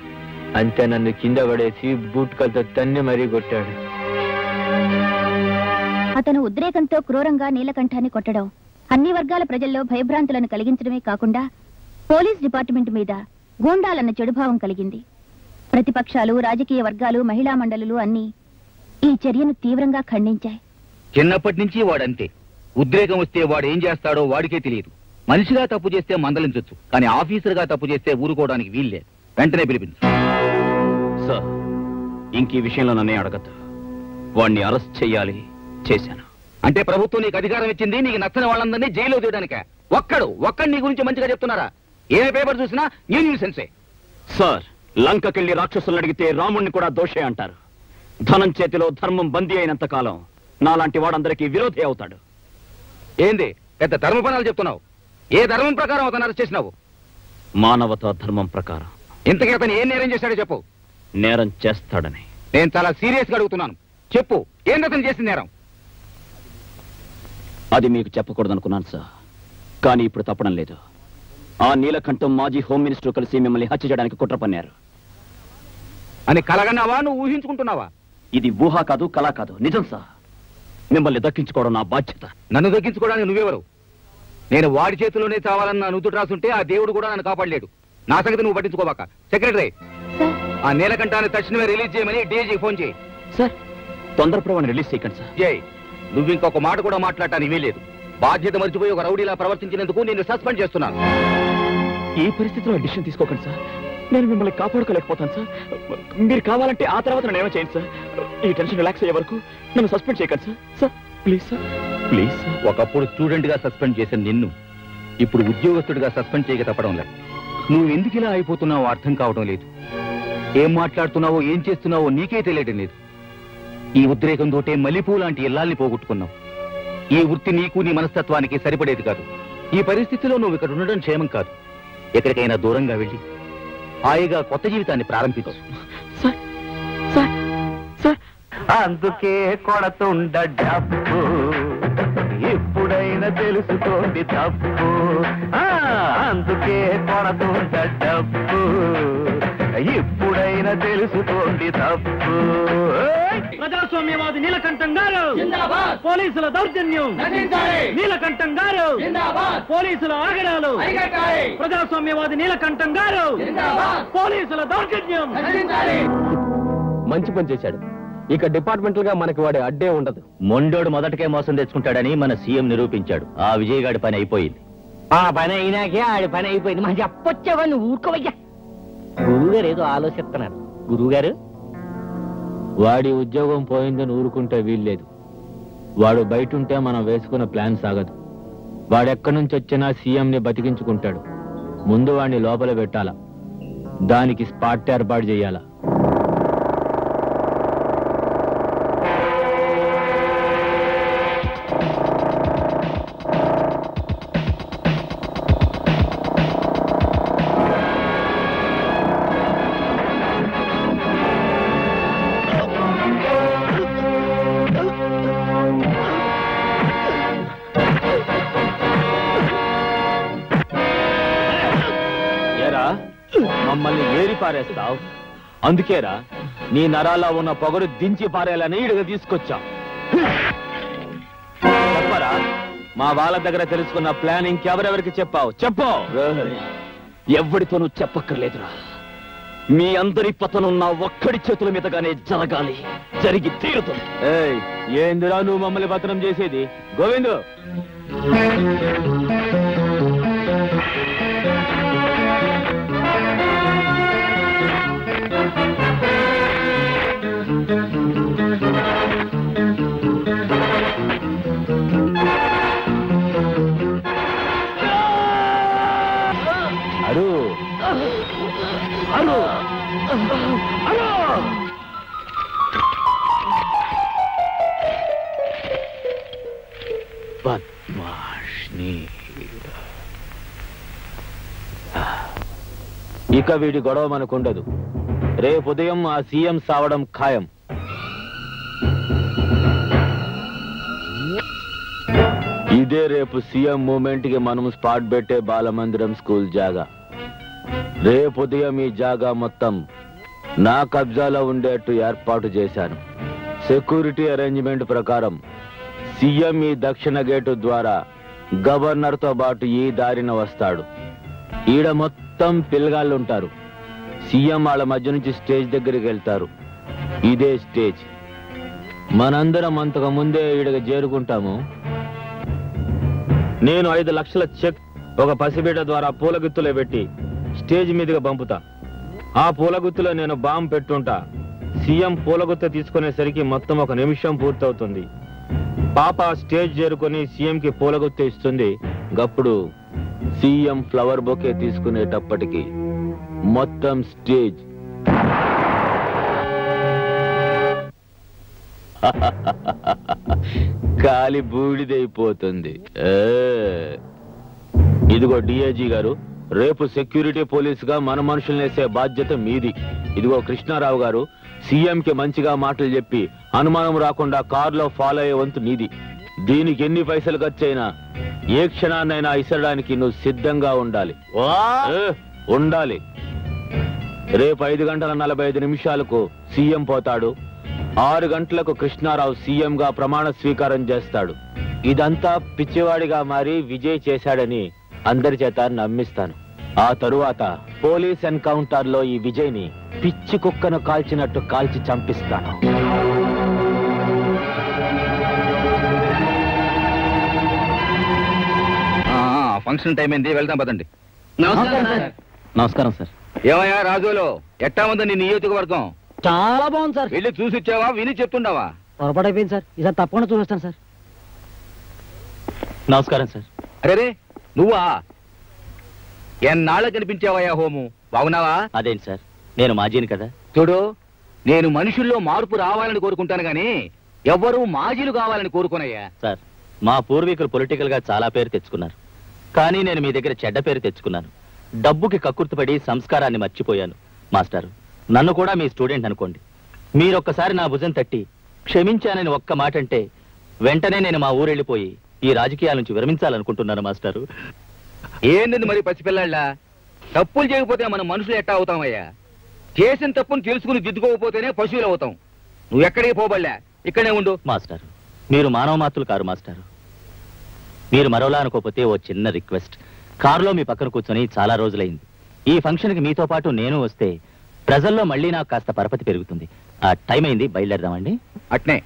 అంతే, నన్ను కింద పడేసి బూట్కలతో తన్ని మరీ కొట్టాడు. అతను ఉద్రేకంతో క్రూరంగా నీలకంఠాన్ని కొట్టడం అన్ని వర్గాల ప్రజల్లో భయభ్రాంతులను కలిగించడమే కాకుండా పోలీస్ డిపార్ట్మెంట్ మీద గూండాలన్న చెడుభావం కలిగింది. ప్రతిపక్షాలు, రాజకీయ వర్గాలు, మహిళా మండలులు అన్నీ ఈ చర్యను తీవ్రంగా ఖండించాయి. చిన్నప్పటి నుంచి వాడంతే. ఉద్రేకం వస్తే వాడు ఏం చేస్తాడో వాడికే తెలియదు. మనిషిగా తప్పు చేస్తే మందలించొచ్చు, కానీ ఆఫీసర్గా తప్పు చేస్తే ఊరుకోవడానికి వీల్లేదు. వెంటనే పిలిపించు. సార్, ఇంక ఈ విషయంలో నన్నే అడగద్దు. వాడిని అరెస్ట్ చెయ్యాలి, చేశాను. అంటే ప్రభుత్వం నీకు అధికారం ఇచ్చింది నీకు నచ్చని వాళ్ళందరినీ జైల్లో తీయడానికే? ఒక్కడు నీ గురించి మంచిగా చెప్తున్నారా? ఏ పేపర్ చూసినా న్యూసెన్సే. సార్, లంకకెళ్లి రాక్షసులను అడిగితే రాముణ్ణి కూడా దోషే అంటారు. ధనం చేతిలో ధర్మం బందీ అయినంత కాలం నాలాంటి వాడందరికీ విరోధి అవుతాడు. ఏంది పెద్ద ధర్మపణాలు చెప్తున్నావు? ఏ ధర్మం ప్రకారం అతను అరెస్ట్ చేసినావు? మానవతా ధర్మం ప్రకారం. ఇంతకీ అతను ఏం నేరం చేశాడో చెప్పు. నేరం చేస్తాడని. నేను చాలా సీరియస్ గా అడుగుతున్నాను, చెప్పు. ఏంది అతను చేసిన నేరం? అది మీకు చెప్పకూడదనుకున్నాను సార్, కానీ ఇప్పుడు తప్పడం లేదు. ఆ నీలకంఠం మాజీ హోమ్ మినిస్టర్ కలిసి మిమ్మల్ని హత్య చేయడానికి కుట్ర పన్నారు అని కలగన్నావా, నువ్వు ఊహించుకుంటున్నావా? ఇది ఊహ కాదు, కళ కాదు, నిజం సార్. మిమ్మల్ని దక్కించుకోవడం నా బాధ్యత. నన్ను దక్కించుకోవడానికి నువ్వెవరు? నేను వాడి చేతిలోనే చావాలన్న నుదుటి రాసుంటే ఆ దేవుడు కూడా నన్ను కాపాడలేడు. నా సంగతి నువ్వు పట్టించుకోబాక. సెక్రటరీ, ఆ నీలకంఠాన్ని తక్షణమే రిలీజ్ చేయమని డీజీకి ఫోన్ చేయి. సార్, తొందరపడవని రిలీజ్ చేయకండి సార్. జై, నువ్వు ఇంకొక మాట కూడా మాట్లాడటానికి వీలేదు. బాధ్యత మర్చిపోయి ఒక రౌడీలా ప్రవర్తించినందుకు నేను సస్పెండ్ చేస్తున్నాను. ఈ పరిస్థితిలో డిసిషన్ తీసుకోకండి సార్. నేను మిమ్మల్ని కాపాడుకోలేకపోతాను సార్. మీరు కావాలంటే ఆ తర్వాత నన్ను ఏమో చేయండి సార్. ఈ టెన్షన్ రిలాక్స్ అయ్యే వరకు నన్ను సస్పెండ్ చేయకండి sir. Sir please sir, please sir. ఒకప్పుడు స్టూడెంట్ గా సస్పెండ్ చేసిన నిన్ను ఇప్పుడు ఉద్యోగస్తుడిగా సస్పెండ్ చేయక తప్పడం లేదు. నువ్వు ఎందుకు ఇలా అయిపోతున్నావో అర్థం కావడం లేదు. ఏం మాట్లాడుతున్నావో ఏం చేస్తున్నావో నీకే తెలియడం లేదు. ఈ ఉద్రేకంతోటే మల్లెపూ లాంటి ఇల్లాల్ని పోగొట్టుకున్నావు. ఈ వృత్తి నీకు నీ మనస్తత్వానికి సరిపడేది కాదు. ఈ పరిస్థితిలో నువ్వు ఇక్కడ ఉండడం క్షేమం కాదు. ఎక్కడికైనా దూరంగా వెళ్ళి హాయిగా కొత్త జీవితాన్ని ప్రారంభించు. అందుకే కొడతుండ డబ్బు, ఇప్పుడైనా తెలుసుకోండి తప్పు. అందుకే కొడతుండ డబ్బు, ఇప్పుడైనా తెలుసుకోండి తప్పు. ప్రజాస్వామ్యవాది నీలకంఠం గారు, పోలీసుల దౌర్జన్యం, నీలకంఠం గారు, పోలీసుల ఆగడాలు, ప్రజాస్వామ్యవాది నీలకంఠం గారు, పోలీసుల దౌర్జన్యం. మంచి పని చేశాడు. ఇక డిపార్ట్మెంటల్ గా మనకి వాడి అడ్డే ఉండదు. మొండోడు మొదటకే మోసం తెచ్చుకుంటాడని మన సీఎం నిరూపించాడు. ఆ విజయగాడి పని అయిపోయింది. ఆ పని అయినాకే ఆడి పని అయిపోయింది. మా చెప్పొచ్చావా, నువ్వు ఊరుకోవయ్యా. గురువుగారు ఏదో ఆలోచిస్తున్నారు. గురువుగారు, వాడి ఉద్యోగం పోయిందని ఊరుకుంటే వీల్లేదు. వాడు బయట ఉంటే మనం వేసుకున్న ప్లాన్ సాగదు. వాడెక్కడి నుంచి వచ్చినా సీఎంని బతికించుకుంటాడు. ముందు వాడిని లోపల పెట్టాలా, దానికి స్పాట్ ఏర్పాటు చేయాలా. మమ్మల్ని ఏరి పారేస్తావు. అందుకేరా నీ నరాల్లో ఉన్న పొగరు దించి పారేయాలని ఇడుగా తీసుకొచ్చా. చెప్పరా, మా వాళ్ళ దగ్గర తెలుసుకున్న ప్లాన్ ఇంకెవరెవరికి చెప్పావు? చెప్పు. ఎవరితోనూ చెప్పక్కర్లేదురా. మీ అందరి పతనం నా ఒక్కడి చేతుల మీదగానే జరగాలి, జరిగి తీరుతుంది. ఏందిరా నువ్వు మమ్మల్ని పతనం చేసేది? గోవిందు, అరు అరు అరు బద్మాష్ని. ఇక వీడి గొడవ మనకుండదు. రేపు ఉదయం ఆ సీఎం సావడం ఖాయం. ఇదే రేపు సీఎం మూమెంట్ కి మనం స్పాట్ పెట్టే బాలమందిరం స్కూల్ జాగా. రేపు ఉదయం ఈ జాగా మొత్తం నా కబ్జాలో ఉండేట్టు ఏర్పాటు చేశాను. సెక్యూరిటీ అరేంజ్మెంట్ ప్రకారం సీఎం ఈ దక్షిణ గేటు ద్వారా గవర్నర్ తో పాటు ఈ దారిన వస్తాడు. ఈడ మొత్తం పిల్లగాళ్ళుంటారు. సీఎం వాళ్ళ మధ్య నుంచి స్టేజ్ దగ్గరికి వెళ్తారు. ఇదే స్టేజ్. మనందరం అంతకు ముందే ఈడకి చేరుకుంటాము. నేను 5 లక్షల చెక్ ఒక పసిబిడ్డ ద్వారా పూలగుత్తులో పెట్టి స్టేజ్ మీదుగా పంపుతా. ఆ పూలగుత్తులో నేను బాంబు పెట్టుంటా. సీఎం పూలగుత్త తీసుకునేసరికి మొత్తం 1 నిమిషం పూర్తవుతుంది. పాప స్టేజ్ చేరుకొని సీఎం కి పూలగుత్త ఇస్తుంది. గప్పుడు సీఎం ఫ్లవర్ బొకే తీసుకునేటప్పటికి మొత్తం స్టేజ్ కాలి బూడిదైపోతుంది. ఇదిగో డిఐజీ గారు, రేపు సెక్యూరిటీ పోలీసుగా మన మనుషులనేసే బాధ్యత మీది. ఇదిగో కృష్ణారావు గారు, సీఎం కి మంచిగా మాటలు చెప్పి అనుమానం రాకుండా కారులో ఫాలో అయ్యే వంతు నీది. దీనికి ఎన్ని పైసలు ఖర్చైనా ఏ క్షణాన్నైనా ఇసరడానికి నువ్వు సిద్ధంగా ఉండాలి. ఉండాలి. రేపు 5:45 సీఎం పోతాడు. 6 గంటలకు కృష్ణారావు సీఎం గా ప్రమాణ స్వీకారం చేస్తాడు. ఇదంతా పిచ్చివాడిగా మారి విజయ్ చేశాడని అందరి చేత నమ్మిస్తాను. ఆ తరువాత పోలీస్ ఎన్కౌంటర్ లో ఈ విజయ్ ని పిచ్చి కుక్కను కాల్చినట్టు కాల్చి చంపిస్తాను. ఫంక్షన్ టైం అయింది, వెళ్దాం పదండి. నమస్కారం సార్. ఏమయ్యా రాజులో, ఎట్టా ఉందా నీ నియోజకవర్గం? చాలా బాగుంది సార్. వెళ్ళి చూసి వచ్చావా, విని చెప్తుండవా? పొరపాటు అయిపోయింది సార్. ఈసారి తప్పకుండా చూపిస్తాను సార్. నమస్కారం సార్. అరే నువ్వా? ఎన్నాళ్ళ కనిపించావయ్యా హోము, బాగున్నావా? అదేంటి సార్, నేను మాజీని కదా. చూడు, నేను మనుషుల్లో మార్పు రావాలని కోరుకుంటాను గాని ఎవ్వరూ మాజీలు కావాలని కోరుకోనయ్యా. సార్, మా పూర్వీకులు పొలిటికల్ గా చాలా పేరు తెచ్చుకున్నారు. కానీ నేను మీ దగ్గర చెడ్డ పేరు తెచ్చుకున్నాను. డబ్బుకి కక్కుర్తిపడి సంస్కారాన్ని మర్చిపోయాను. మాస్టారు, నన్ను కూడా మీ స్టూడెంట్ అనుకోండి. మీరొక్కసారి నా భుజం తట్టి క్షమించానని ఒక్క మాట అంటే వెంటనే నేను మా ఊరెళ్ళిపోయి ఈ రాజకీయాల నుంచి విరమించాలనుకుంటున్నాను మాస్టారు. ఏంది మరి పసిపిల్లాళ్ళ? తప్పులు చేయకపోతే మనం మనుషులు ఎట్టా అవుతామయ్యా? చేసిన తప్పును తెలుసుకుని దిద్దుకోకపోతేనే పశువులు అవుతాం. నువ్వు ఎక్కడికి పోబడలే, ఇక్కడే ఉండు. మాస్టారు, మీరు మానవ మాతులు కారు మాస్టారు. మీరు మరోలా అనుకోకపోతే ఓ చిన్న రిక్వెస్ట్. కారులో మీ పక్కన కూర్చొని చాలా రోజులైంది. ఈ ఫంక్షన్కి మీతో పాటు నేను వస్తే ప్రజల్లో మళ్ళీ నాకు కాస్త పరపతి పెరుగుతుంది. ఆ టైం అయింది, బయలుదేరదామండి. అట్నే.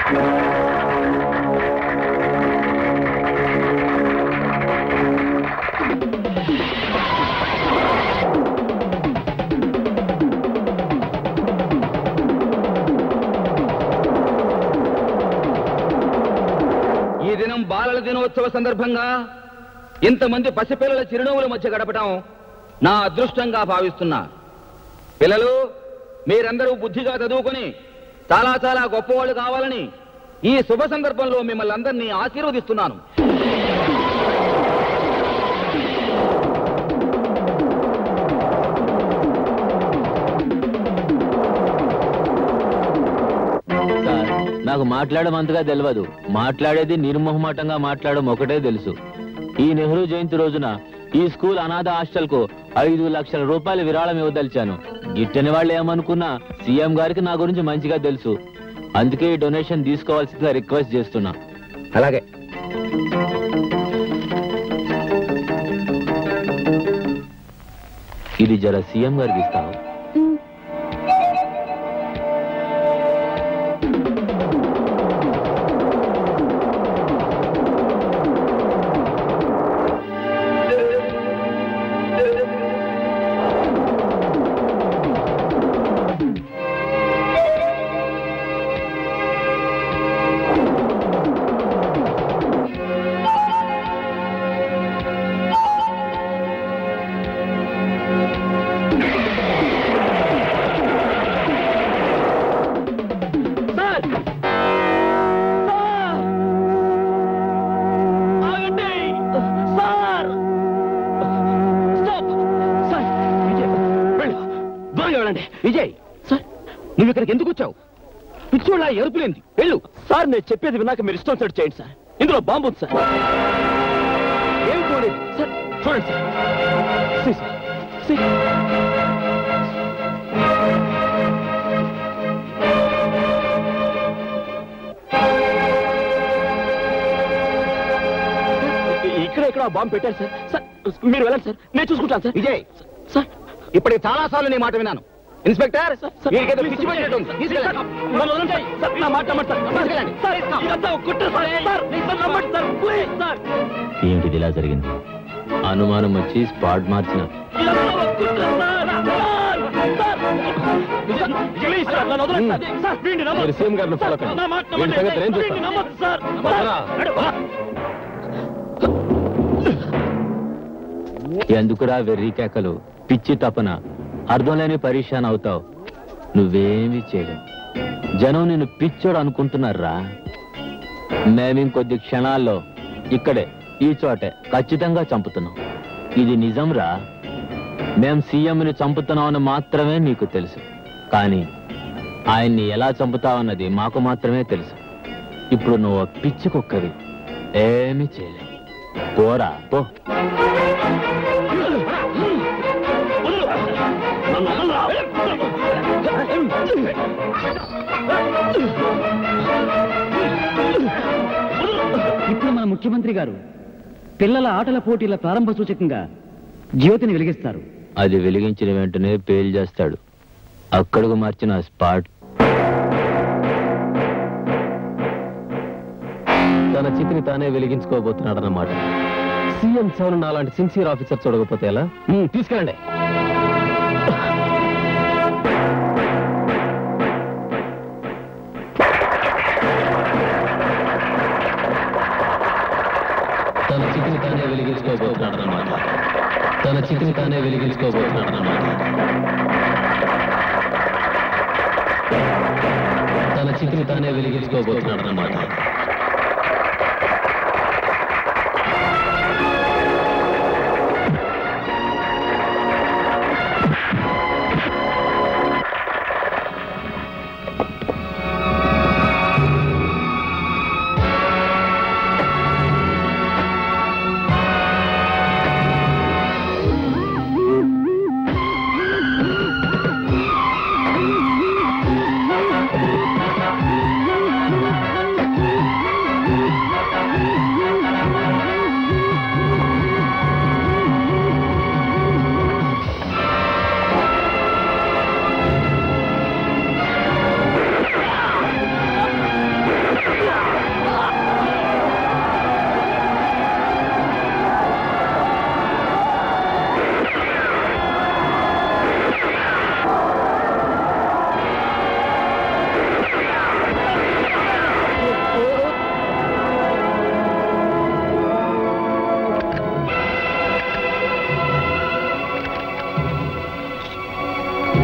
ఈ దినం బాలల దినోత్సవ సందర్భంగా ఇంతమంది పసిపిల్లల చిరునవ్వుల మధ్య గడపడం నా అదృష్టంగా భావిస్తున్నా. పిల్లలు, మీరందరూ బుద్ధిగా చదువుకొని చాలా చాలా గొప్పవాళ్ళు కావాలని ఈ శుభ సందర్భంలో మిమ్మల్ని అందరినీ ఆశీర్వదిస్తున్నాను. నాకు మాట్లాడడం అంతగా తెలియదు. మాట్లాడేది నిర్మోహమాటంగా మాట్లాడడం ఒకటే తెలుసు. ఈ నెహ్రూ జయంతి రోజున ఈ స్కూల్ అనాథ హాస్టల్ కు 5 లక్షల రూపాయలు విరాళం ఇవ్వదలిచాను. గిట్టని వాళ్ళు ఏమనుకున్నా సీఎం గారికి నా గురించి మంచిగా తెలుసు. అందుకే ఈ డొనేషన్ తీసుకోవాల్సిందిగా రిక్వెస్ట్ చేస్తున్నా. అలాగే. ఇది జర సీఎం గారికి ఇస్తాను. విజయ్, సార్ నువ్వు ఇక్కడికి ఎందుకు వచ్చావు? పిచ్చోళ్ళ ఎరుపులేంది? వెళ్ళు. సార్ నేను చెప్పేది విన్నాక మీరు ఇష్టం సెట్ చేయండి సార్. ఇందులో బాంబు ఉంది సార్. ఏం చూడలేదు సార్. చూడండి సార్. ఇక్కడ బాంబు పెట్టారు సార్. సార్ మీరు వెళ్ళండి సార్, నేను చూసుకుంటాను సార్. విజయ్ సార్, ఇప్పటికి చాలా సార్లు నీ మాట విన్నాను. ఇన్స్పెక్టర్, వీరికేదో పిచ్చి పట్టినట్టుంది. తీసుకెళ్ళండి. ఏమిటిది ఇలా జరిగింది? అనుమానం వచ్చి స్పాట్ మార్చిన. సీఎం గారిని ఫాలో కండి. ఎందుకురా వెర్రి కేకలు, పిచ్చి తపన, అర్థం లేని పరీక్షాన్ అవుతావు. నువ్వేమీ చేయలేవు. జనం నిన్ను పిచ్చోడు అనుకుంటున్నారా? మేమింకొద్ది క్షణాల్లో ఇక్కడే ఈ చోటే ఖచ్చితంగా చంపుతున్నాం. ఇది నిజంరా. మేం సీఎంని చంపుతున్నామని మాత్రమే నీకు తెలుసు, కానీ ఆయన్ని ఎలా చంపుతావన్నది మాకు మాత్రమే తెలుసు. ఇప్పుడు నువ్వు పిచ్చి కుక్కవి, ఏమీ చేయలేవు. పోరా పో. ఇప్పుడు మన ముఖ్యమంత్రి గారు పిల్లల ఆటల పోటీల ప్రారంభ సూచకంగా జ్యోతిని వెలిగిస్తారు. అది వెలిగించిన వెంటనే పేల్ చేస్తాడు. అక్కడకు మార్చిన స్పాట్. తన చితిని తానే వెలిగించుకోబోతున్నాడన్నమాట. సీఎం చాలు అలాంటి సిన్సియర్ ఆఫీసర్ చూడకపోతే ఎలా? తీసుకెళ్ళండి. తన చితిని తానే వెలిగించుకోబోతున్నాడన్నమాట. తన చితిని తానే వెలిగించుకోబోతున్నాడన్నమాట. తన చితిని తానే వెలిగించుకోబోతున్నాడన్నమాట.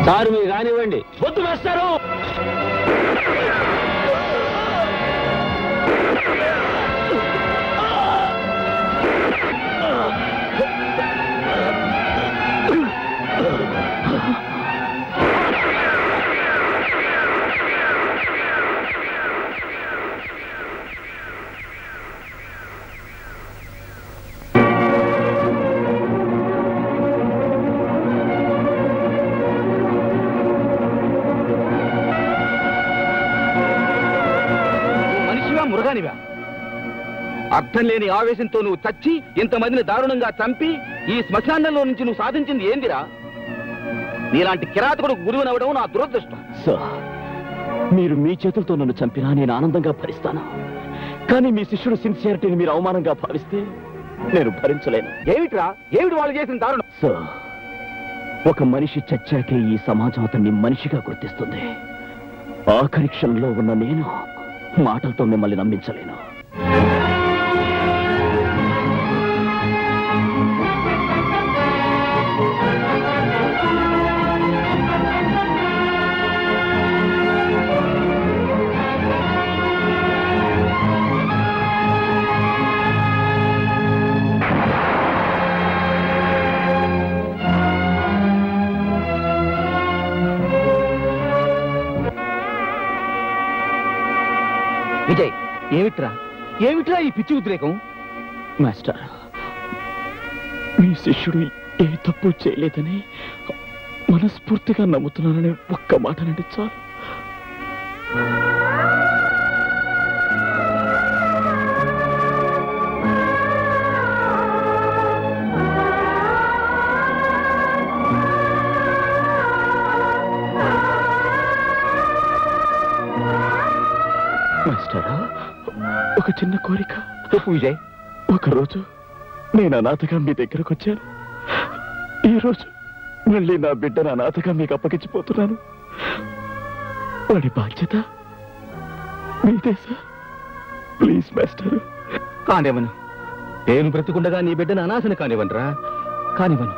సార్ మీరు కానివ్వండి. వద్దు వేస్తారు. అర్థం లేని ఆవేశంతో నువ్వు చచ్చి ఇంతమందిని దారుణంగా చంపి ఈ శ్మశానంలో నుంచి నువ్వు సాధించింది ఏందిరా? నీలాంటి కిరాతకుడు గురువునవడం నా దురదృష్టం. సార్, మీరు మీ చేతులతో నన్ను చంపినా నేను ఆనందంగా భరిస్తాను. కానీ మీ శిష్యుడు సిన్సియారిటీని మీరు అవమానంగా భావిస్తే నేను భరించలేను. ఏమిటి వాళ్ళు చేసిన దారుణం? సార్, ఒక మనిషి చచ్చాకే ఈ సమాజం అతన్ని మనిషిగా గుర్తిస్తుంది. ఆఖరి క్షణంలో ఉన్న నేను మాటలతో మిమ్మల్ని నమ్మించలేను. విజయ్, ఏమిట్రా ఈ పిచ్చి ఉద్రేకం? మాస్టర్, మీ శిష్యుడు ఏ తప్పు చేయలేదని మనస్ఫూర్తిగా నమ్ముతున్నానని ఒక్క మాట నండి చాలు. మాస్టరా, ఒక చిన్న కోరిక. విజయ్, ఒకరోజు నేను అనాథగా మీ దగ్గరకు వచ్చాను. ఈరోజు మళ్ళీ నా బిడ్డను అనాథగా మీకు అప్పగించిపోతున్నాను. వాడి బాధ్యత మీదే సార్. Please master. కానివ్వను. నేను బ్రతికుండగా నీ బిడ్డను అనాశను కానివ్వనురా. కానివ్వను.